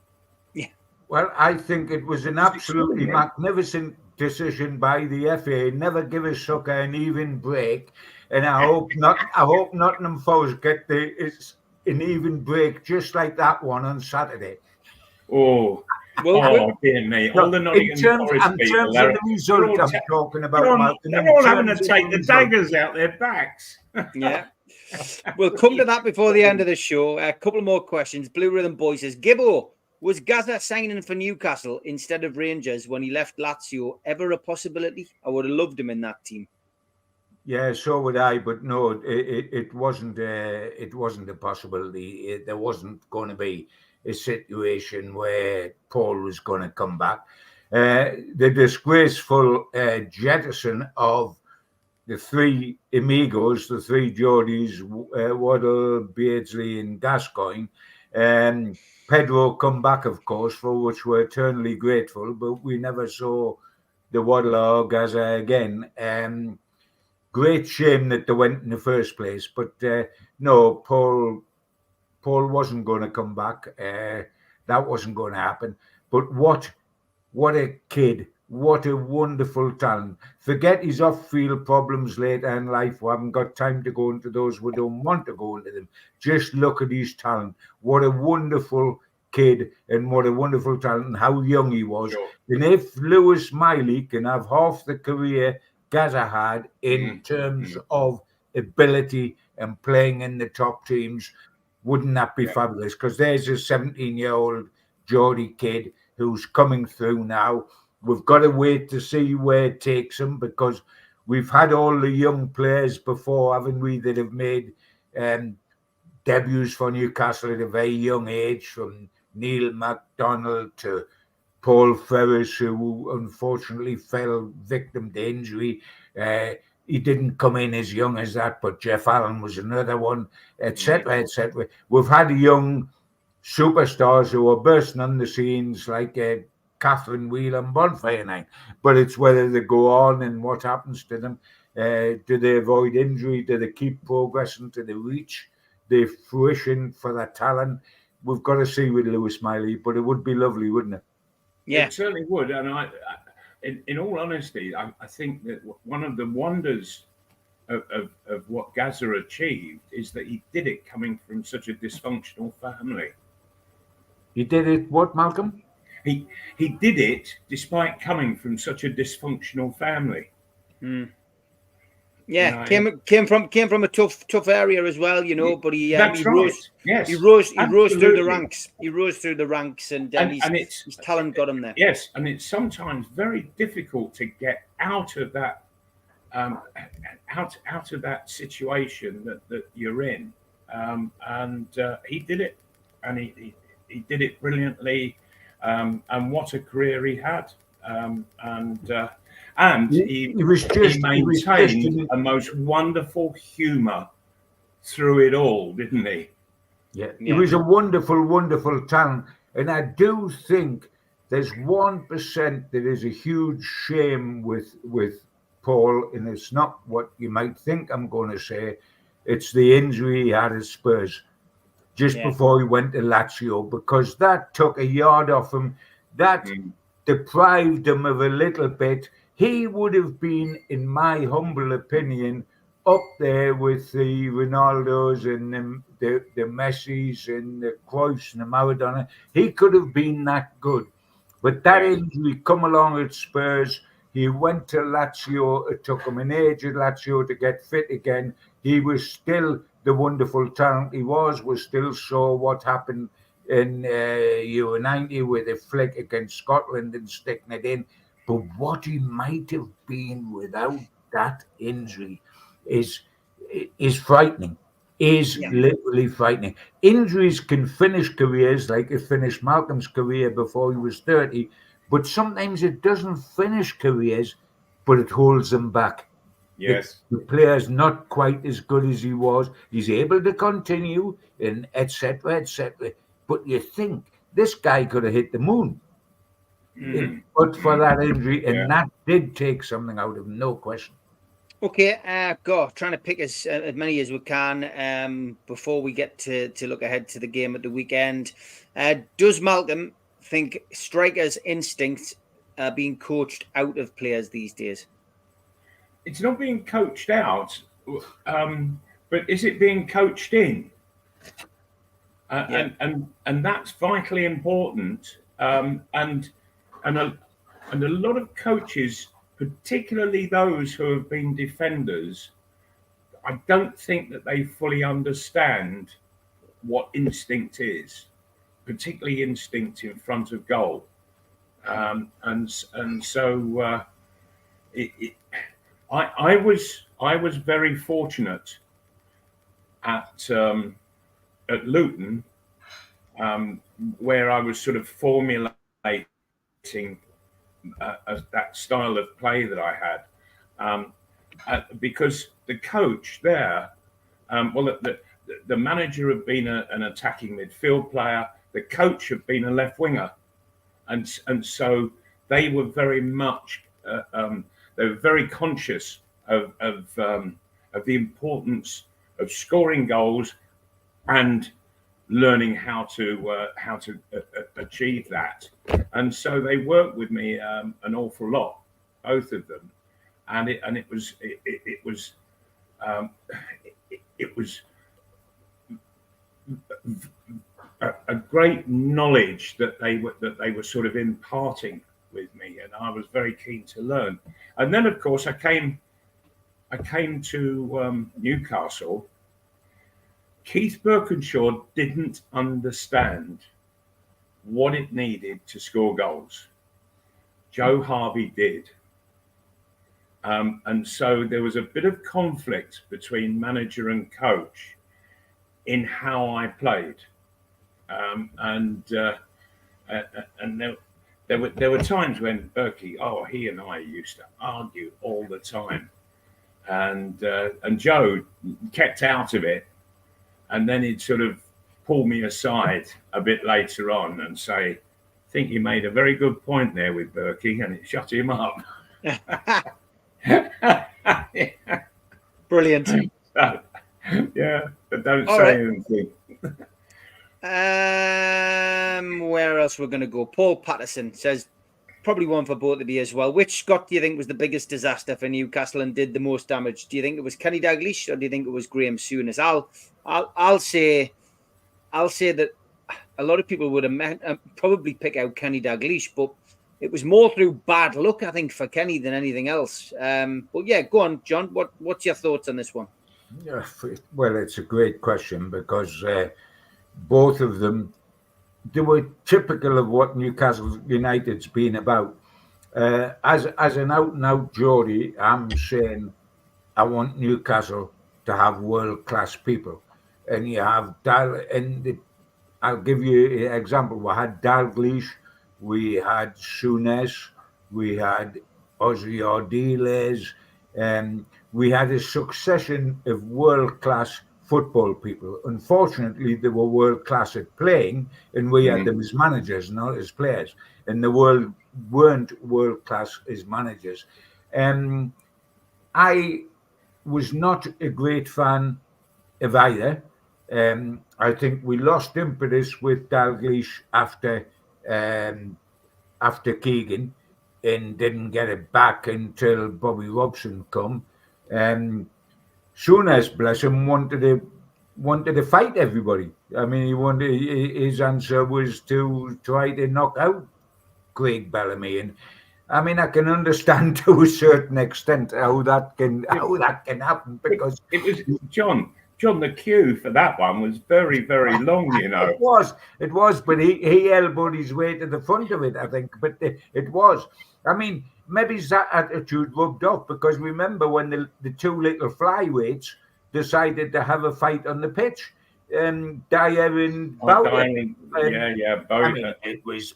Yeah. Well, I think it was an absolutely magnificent decision by the FA. Never give a sucker an even break. And I hope Nottingham Forest get an even break just like that one on Saturday. Oh, dear me. All the Nottingham Forest people, they're talking about. They're all having to take the daggers out their backs. Yeah. We'll come to that before the end of the show. A couple more questions. Blue Rhythm Boy says, Gibbo, was Gaza signing for Newcastle instead of Rangers when he left Lazio ever a possibility? I would have loved him in that team. Yeah, so would I, but no, it wasn't. It wasn't a possibility. There wasn't going to be a situation where Paul was going to come back. The disgraceful jettison of the 3 amigos, the 3 Geordies, Waddle, Beardsley, and Gascoigne. Pedro come back, of course, for which we're eternally grateful, but we never saw the Waddle or Gaza again. Great shame that they went in the first place, but no, Paul wasn't going to come back. That wasn't going to happen. But what a kid. What a wonderful talent. Forget his off-field problems later in life. We haven't got time to go into those. We don't want to go into them. Just look at his talent. What a wonderful kid and what a wonderful talent and how young he was. Sure. And if Lewis Miley can have half the career Gaza had in terms of ability and playing in the top teams, wouldn't that be fabulous? Because there's a 17-year-old Geordie kid who's coming through now. We've got to wait to see where it takes him, because we've had all the young players before, haven't we, that have made debuts for Newcastle at a very young age, from Neil MacDonald to Paul Ferris, who unfortunately fell victim to injury. He didn't come in as young as that, but Jeff Allen was another one, etc., etc. We've had young superstars who are bursting on the scenes like Catherine Wheel and Bonfire Night, but it's whether they go on and what happens to them. Do they avoid injury? Do they keep progressing? Do they reach the fruition for that talent? We've got to see with Lewis Miley, but it would be lovely, wouldn't it? Yeah, it certainly would. And in all honesty, I think that one of the wonders of what Gaza achieved is that he did it coming from such a dysfunctional family. He did it what, Malcolm? He did it despite coming from such a dysfunctional family. Yeah, came from a tough area as well, you know. But he rose. Yes, he rose through the ranks. He rose through the ranks, and his talent got him there. Yes, and it's sometimes very difficult to get out of that out of that situation that you're in. And he did it, and he did it brilliantly. And what a career he had. And he maintained a most wonderful humour through it all, didn't he? Yeah, he was a wonderful, wonderful talent. And I do think there's 1% that is a huge shame with Paul, and it's not what you might think I'm going to say. It's the injury he had at Spurs just before he went to Lazio, because that took a yard off him. That deprived him of a little bit. He would have been, in my humble opinion, up there with the Ronaldos and the Messis and the Cruyffs and the Maradona. He could have been that good. But that injury come along at Spurs. He went to Lazio. It took him an age at Lazio to get fit again. He was still the wonderful talent he was. We still saw what happened in Euro 90 with a flick against Scotland and sticking it in. But what he might have been without that injury is frightening, literally frightening. Injuries can finish careers, like it finished Malcolm's career before he was 30, but sometimes it doesn't finish careers, but it holds them back. Yes. The player's not quite as good as he was. He's able to continue, and etc., etc. But you think this guy could have hit the moon. But for that injury, and that did take something out of him, no question. Okay, trying to pick as many as we can before we get to look ahead to the game at the weekend. Does Malcolm think strikers' instincts are being coached out of players these days? It's not being coached out, but is it being coached in? And that's vitally important. And a lot of coaches, particularly those who have been defenders, I don't think that they fully understand what instinct is, particularly instinct in front of goal. And so I was very fortunate at Luton, where I was sort of formulating that style of play that I had, because the coach there, the manager had been an attacking midfield player, the coach had been a left winger, and so they were very much they were very conscious of the importance of scoring goals and learning how to achieve that. And so they worked with me an awful lot, both of them, and it was a great knowledge that they were sort of imparting with me, and I was very keen to learn. And then, of course, I came to Newcastle. Keith Birkinshaw didn't understand what it needed to score goals. Joe Harvey did. And so there was a bit of conflict between manager and coach in how I played. And there were times when Berkey, he and I used to argue all the time. And Joe kept out of it. And then he'd sort of pull me aside a bit later on and say, I think you made a very good point there with Berkey, and it shut him up. Brilliant. So, but don't say anything. Where else we're going to go? Paul Patterson says, probably one for both of you as well. Which Scott do you think was the biggest disaster for Newcastle and did the most damage? Do you think it was Kenny Dalglish or do you think it was Graham Souness? I'll say that a lot of people would have probably pick out Kenny Dalglish, but it was more through bad luck, I think, for Kenny than anything else. But yeah, go on, John. What's your thoughts on this one? Yeah, well, it's a great question because both of them, they were typical of what Newcastle United's been about. As an out-and-out Geordie, I'm saying I want Newcastle to have world-class people. And you have I'll give you an example. We had Dalglish, we had Souness, we had Ozzy Ardiles, we had a succession of world-class football people. Unfortunately, they were world-class at playing, and we had them as managers, not as players. And the world weren't world-class as managers. I was not a great fan of either. I think we lost impetus with Dalglish after Keegan and didn't get it back until Bobby Robson come. Souness, bless him, wanted to fight everybody. I mean, his answer was to try to knock out Craig Bellamy, and I mean, I can understand to a certain extent how that can happen because it was John. The queue for that one was very, very long, you know. It was, but he elbowed his way to the front of it, I think. But it was. I mean, maybe that attitude rubbed off because remember when the two little flyweights decided to have a fight on the pitch, Dyer and Bowyer. Bowyer. I mean, it was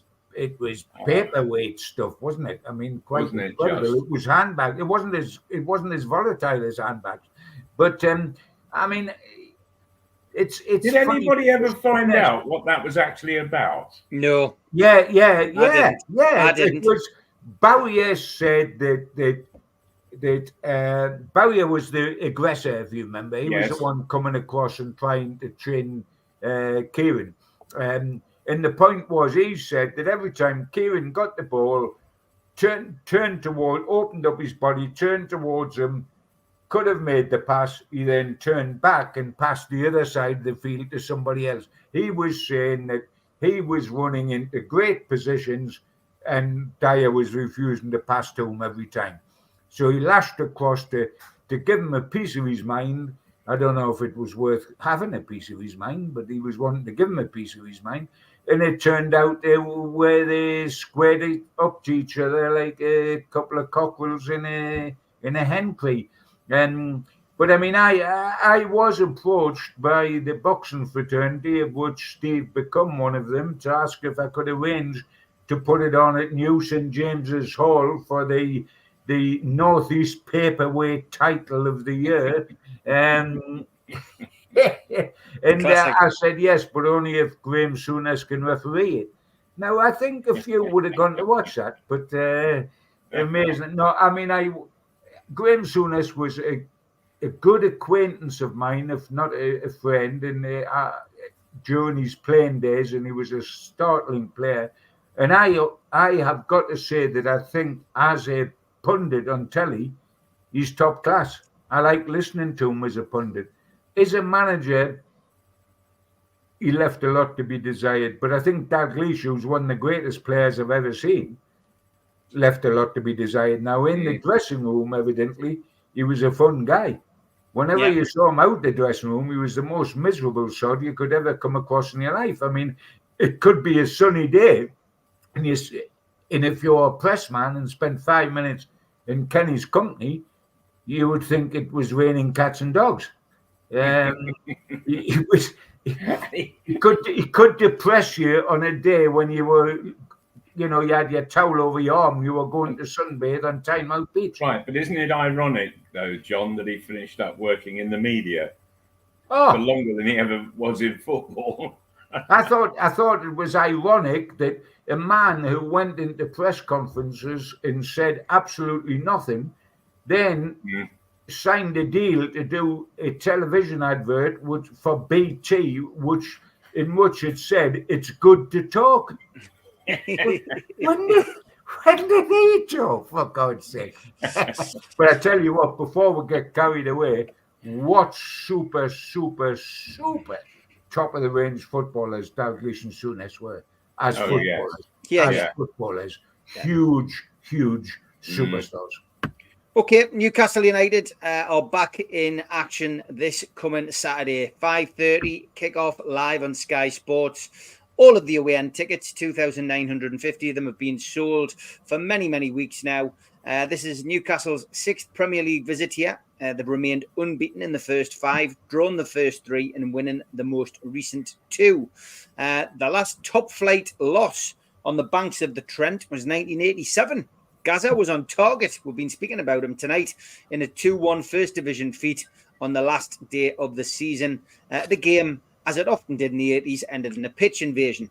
paperweight stuff, wasn't it? I mean, quite incredible. It was handbags. It wasn't as volatile as handbags, but. I mean, it's. Did anybody ever find out what that was actually about? No. Yeah. I didn't. It was Bowyer said that Bowyer was the aggressor, if you remember. He was the one coming across and trying to train Kieran. And the point was, he said that every time Kieran got the ball, opened up his body, turned towards him. Could have made the pass, he then turned back and passed the other side of the field to somebody else. He was saying that he was running into great positions and Dyer was refusing to pass to him every time. So he lashed across to give him a piece of his mind. I don't know if it was worth having a piece of his mind, but he was wanting to give him a piece of his mind. And it turned out where they squared it up to each other like a couple of cockerels in a hen crate. But I mean, I was approached by the boxing fraternity, of which Steve become one of them, to ask if I could arrange to put it on at New St James's Hall for the Northeast Paperweight title of the year. And I said yes, but only if Graham Souness can referee it. Now, I think a few would have gone to watch that, but amazing. No, I mean, Graham Souness was a good acquaintance of mine, if not a friend, during his playing days, and he was a startling player. And I have got to say that I think as a pundit on telly, he's top class. I like listening to him as a pundit. As a manager, he left a lot to be desired. But I think Dalglish, who's one of the greatest players I've ever seen, left a lot to be desired. Now, in the dressing room, evidently, he was a fun guy. Whenever you saw him out the dressing room, he was the most miserable sod you could ever come across in your life. I mean, it could be a sunny day, and if you're a press man and spent 5 minutes in Kenny's company, you would think it was raining cats and dogs. He could depress you on a day when you were... You know, you had your towel over your arm, you were going to sunbathe on Tyne Beach. Right, but isn't it ironic, though, John, that he finished up working in the media for longer than he ever was in football? I thought it was ironic that a man who went into press conferences and said absolutely nothing, then signed a deal to do a television advert for BT, in which it said, "It's good to talk." When did he, Joe? For God's sake! But I tell you what, before we get carried away, what super top of the range footballers Dalglish and Souness were as footballers. Footballers, huge superstars. Okay, Newcastle United are back in action this coming Saturday, 5:30 kickoff live on Sky Sports. All of the away end tickets, 2,950 of them, have been sold for many weeks now. This is Newcastle's 6th Premier League visit here. They've remained unbeaten in the first 5, drawn the first 3, and winning the most recent 2. The last top flight loss on the banks of the Trent was 1987. Gaza was on target. We've been speaking about him tonight in a 2-1 First Division feat on the last day of the season. The game, as it often did in the 80s, ended in a pitch invasion.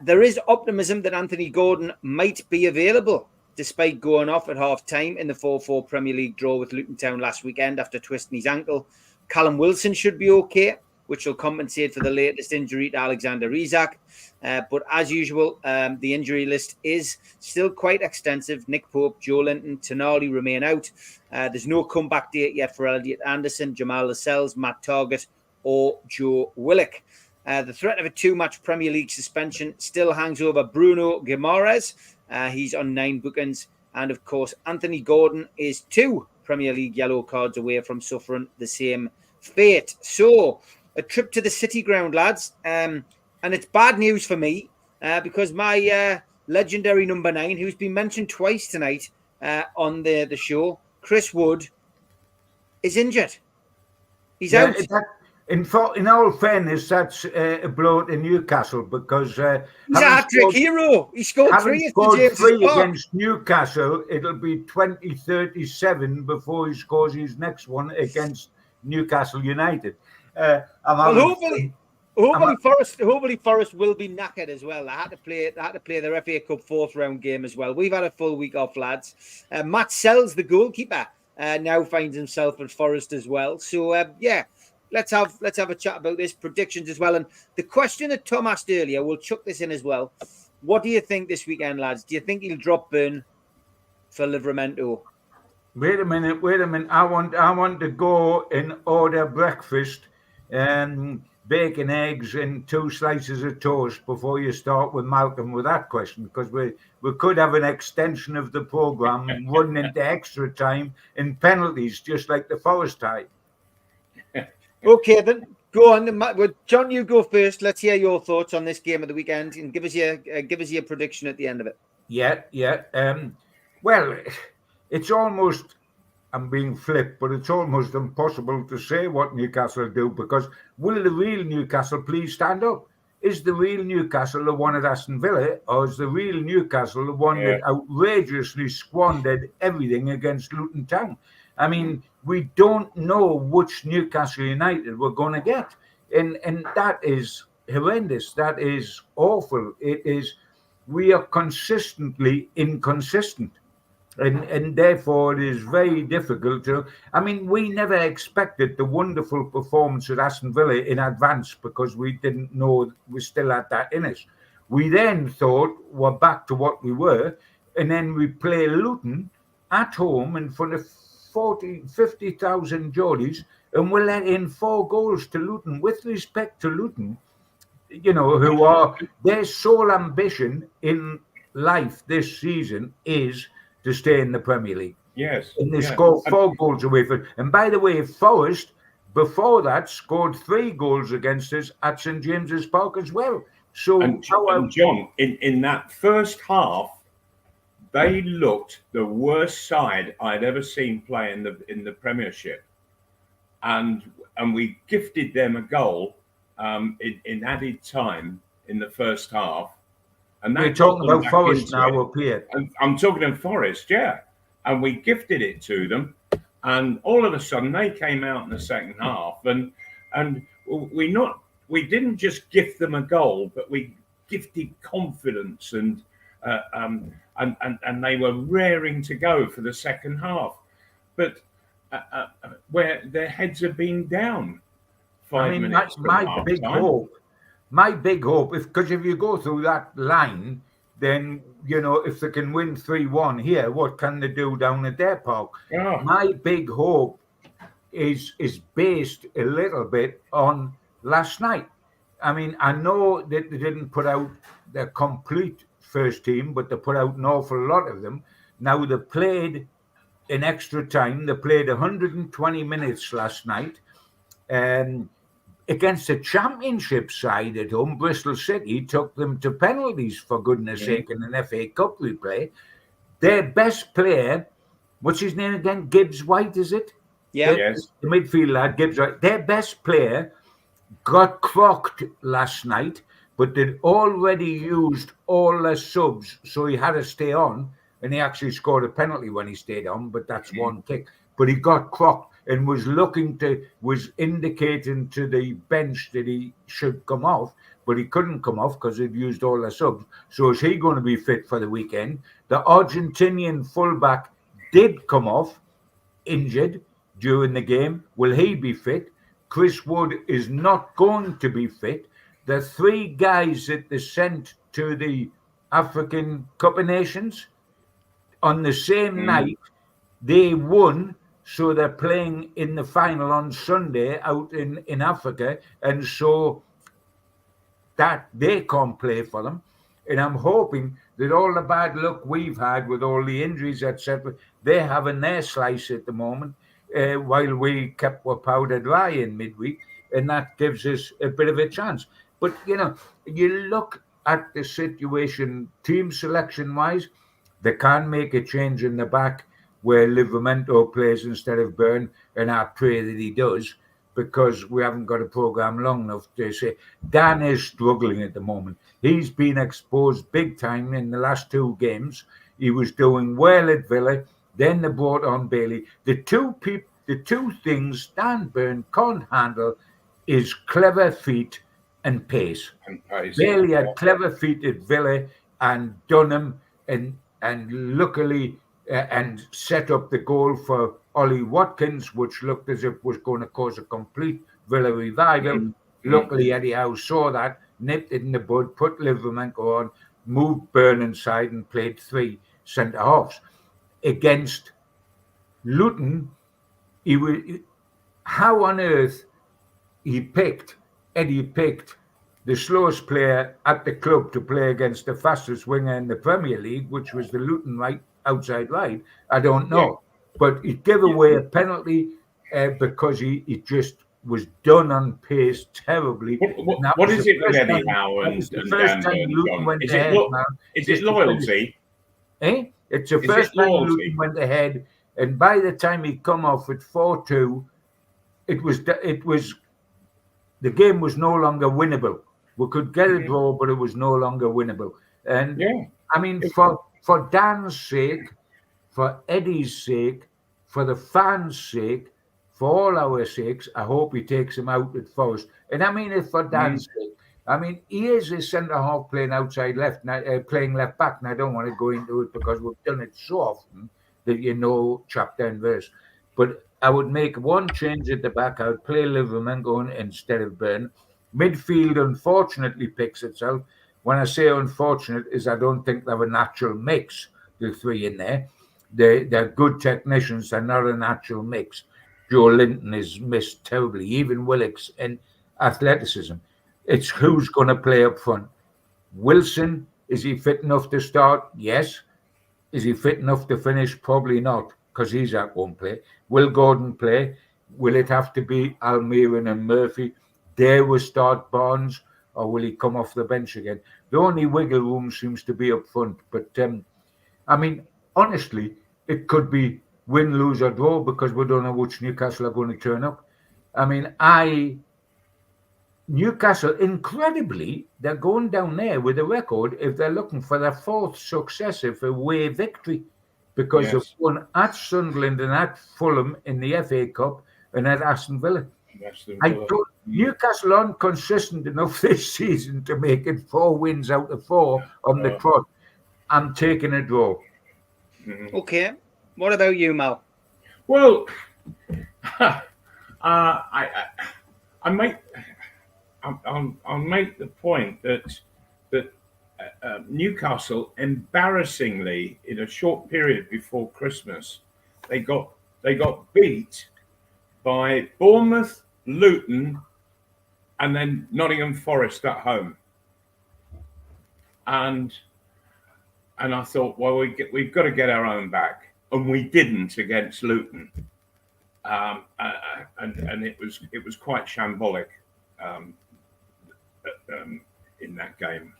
There is optimism that Anthony Gordon might be available, despite going off at half-time in the 4-4 Premier League draw with Luton Town last weekend after twisting his ankle. Callum Wilson should be okay, which will compensate for the latest injury to Alexander Isak. But as usual, the injury list is still quite extensive. Nick Pope, Joe Linton, Tonali remain out. There's no comeback date yet for Elliot Anderson, Jamal Lascelles, Matt Targett, or Joe Willock. The threat of a 2-match Premier League suspension still hangs over Bruno Guimaraes. He's on 9 bookings. And of course, Anthony Gordon is 2 Premier League yellow cards away from suffering the same fate. So, a trip to the City Ground, lads. And it's bad news for me because my legendary number 9, who's been mentioned twice tonight on the show, Chris Wood, is injured. He's out. In all fairness, that's a blow to Newcastle because he's a hat-trick hero. He scored 3 against Newcastle. It'll be 2037 before he scores his next one against Newcastle United. Hopefully Forest will be knackered as well. They had to play their FA Cup 4th round game as well. We've had a full week off, lads. Matt Sells, the goalkeeper, now finds himself at Forest as well. So let's have a chat about this, predictions as well. And the question that Tom asked earlier, we'll chuck this in as well. What do you think this weekend, lads? Do you think he'll drop Burn for Livramento? Wait a minute. I want to go and order breakfast and bacon, eggs, and 2 slices of toast before you start with Malcolm with that question, because we could have an extension of the program running into extra time and penalties, just like the Forest tie. Okay, then go on. John, you go first. Let's hear your thoughts on this game of the weekend and give us your prediction at the end of it. Yeah. Well, it's almost, I'm being flip, but it's almost impossible to say what Newcastle do, because will the real Newcastle please stand up? Is the real Newcastle the one at Aston Villa, or is the real Newcastle the one that outrageously squandered everything against Luton Town? I mean, we don't know which Newcastle United we're going to get. And that is horrendous. That is awful. We are consistently inconsistent. And therefore, it is very difficult to... I mean, we never expected the wonderful performance at Aston Villa in advance because we didn't know we still had that in us. We then thought we're back to what we were, and then we play Luton at home in front of 50,000 Geordies, and we let in 4 goals to Luton. With respect to Luton, who are... Their sole ambition in life this season is to stay in the Premier League. Yes. And they scored 4 goals away from... And by the way, Forest, before that, scored 3 goals against us at St James's Park as well. So, and John, in that first half, they looked the worst side I'd ever seen play in the Premiership. And we gifted them a goal in added time in the first half. And we're talking about Forest now up here. I'm talking about Forest, yeah. And we gifted it to them, and all of a sudden they came out in the second half, and we didn't just gift them a goal, but we gifted confidence, and they were raring to go for the second half, but where their heads have been down 5 minutes. My big hope, because if you go through that line, then, if they can win 3-1 here, what can they do down at their park? Yeah. My big hope is based a little bit on last night. I mean, I know that they didn't put out their complete first team, but they put out an awful lot of them. Now, they played in extra time. They played 120 minutes last night against the championship side at home. Bristol City took them to penalties, for goodness sake, in an FA Cup replay. Their best player, what's his name again? Gibbs White, is it? Yeah. Yes. The midfield lad, Gibbs White. Their best player got crocked last night, but they'd already used all their subs, so he had to stay on, and he actually scored a penalty when he stayed on, but that's one kick. But he got crocked and was indicating to the bench that he should come off, but he couldn't come off because he'd used all their subs. So is he going to be fit for the weekend? The Argentinian fullback did come off, injured during the game. Will he be fit? Chris Wood is not going to be fit. The three guys that they sent to the African Cup of Nations on the same night, they won, so they're playing in the final on Sunday out in Africa, and so that they can't play for them. And I'm hoping that all the bad luck we've had with all the injuries, etc., they're having their slice at the moment, while we kept our powder dry in midweek, and that gives us a bit of a chance. But, you look at the situation team selection-wise, they can make a change in the back where Livramento plays instead of Byrne, and I pray that he does, because we haven't got a programme long enough to say. Dan is struggling at the moment. He's been exposed big time in the last two games. He was doing well at Villa. Then they brought on Bailey. The two things Dan Byrne can't handle is clever feet and pace. Bailey had clever feet at Villa and Dunham, and luckily and set up the goal for Ollie Watkins, which looked as if was going to cause a complete Villa revival. Luckily, Eddie Howe saw that, nipped it in the bud, put Livramento on, moved Byrne inside, and played three centre halves. Against Luton, how on earth Eddie picked the slowest player at the club to play against the fastest winger in the Premier League, which was the Luton outside right, I don't know. Yeah. But he gave away a penalty because he just was done on pace terribly. What is it with Eddie Howe and Dan Byrne? Is it loyalty? It's the first time Luton went ahead, and by the time he come off at 4-2, it was the game was no longer winnable. We could get a draw, but it was no longer winnable. And I mean, for Dan's sake, for Eddie's sake, for the fans' sake, for all our sakes, I hope he takes him out at first. And I mean it for Dan's sake. I mean, he is a centre half playing outside left, playing left back, and I don't want to go into it because we've done it so often that chapter and verse. But I would make one change at the back. I would play Livramento instead of Byrne. Midfield, unfortunately, picks itself. When I say unfortunate, is I don't think they have a natural mix, the three in there. They're good technicians. They're not a natural mix. Joe Linton is missed terribly, even Willicks, and athleticism. It's who's going to play up front. Wilson, is he fit enough to start? Yes. Is he fit enough to finish? Probably not, because he's at one play. Will Gordon play? Will it have to be Almiron and Murphy? Dare we start Barnes, or will he come off the bench again? The only wiggle room seems to be up front. But, I mean, honestly, it could be win, lose, or draw, because we don't know which Newcastle are going to turn up. I mean, Newcastle, incredibly, they're going down there with a record if they're looking for their fourth successive away victory, because they've won at Sunderland and at Fulham in the FA Cup and at Aston Villa. Newcastle aren't consistent enough this season to make it 4 wins out of 4 on the trot. I'm taking a draw. Okay. What about you, Mal? Well, I'll make the point that Newcastle, embarrassingly, in a short period before Christmas, they got beat by Bournemouth, Luton, and then Nottingham Forest at home. And I thought, well, we've got to get our own back, and we didn't against Luton. And it was quite shambolic in that game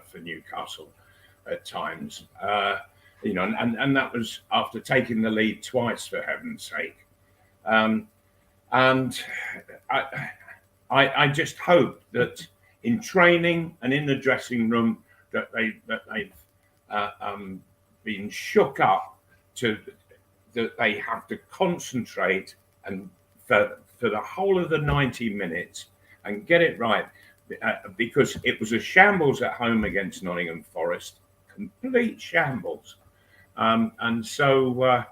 for Newcastle at times. And that was after taking the lead twice, for heaven's sake. And I just hope that in training and in the dressing room that they've been shook up to that they have to concentrate and for the whole of the 90 minutes and get it right, because it was a shambles at home against Nottingham Forest, complete shambles. And so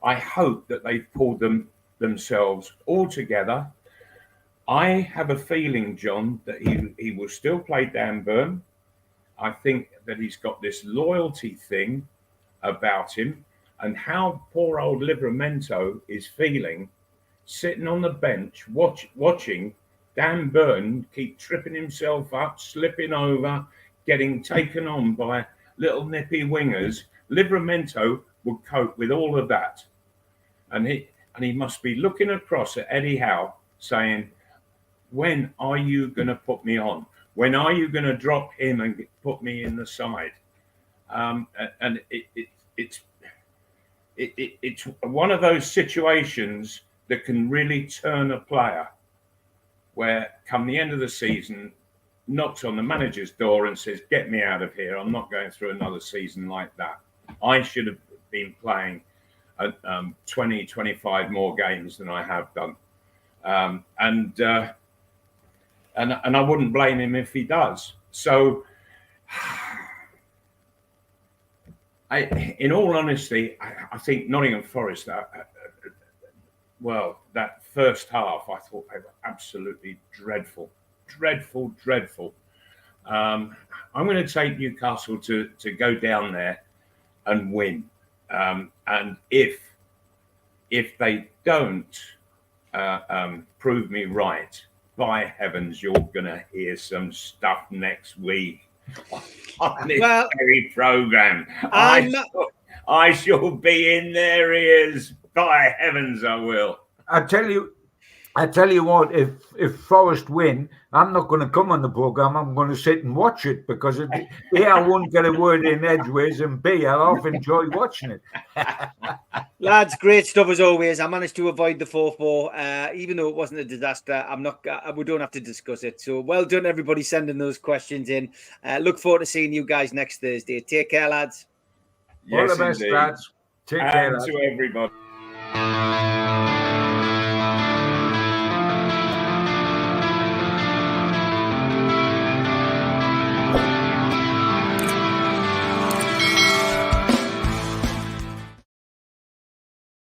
I hope that they've pulled themselves all together. I have a feeling, John, that he will still play Dan Burn. I think that he's got this loyalty thing about him, and how poor old Livramento is feeling, sitting on the bench watching Dan Burn keep tripping himself up, slipping over, getting taken on by little nippy wingers. Livramento would cope with all of that, and he must be looking across at Eddie Howe saying, when are you going to put me on? When are you going to drop him and put me in the side? And it's one of those situations that can really turn a player, where come the end of the season, knocks on the manager's door and says, get me out of here. I'm not going through another season like that. I should have been playing 20, 25 more games than I have done. And I wouldn't blame him if he does. So, in all honesty, I think Nottingham Forest, that first half, I thought they were absolutely dreadful. I'm going to take Newcastle to go down there and win. And if they don't prove me right, by heavens, you're going to hear some stuff next week on this very programme. I shall be in their ears. By heavens, I will. I tell you what, if Forest win, I'm not going to come on the programme. I'm going to sit and watch it, because A, I won't get a word in edgeways, and B, I'll half enjoy watching it. Lads, great stuff as always. I managed to avoid the 4-4, even though it wasn't a disaster. We don't have to discuss it. So well done, everybody, sending those questions in. Look forward to seeing you guys next Thursday. Take care, lads. Yes, all the best, indeed. lads. Take care, lads. To everybody.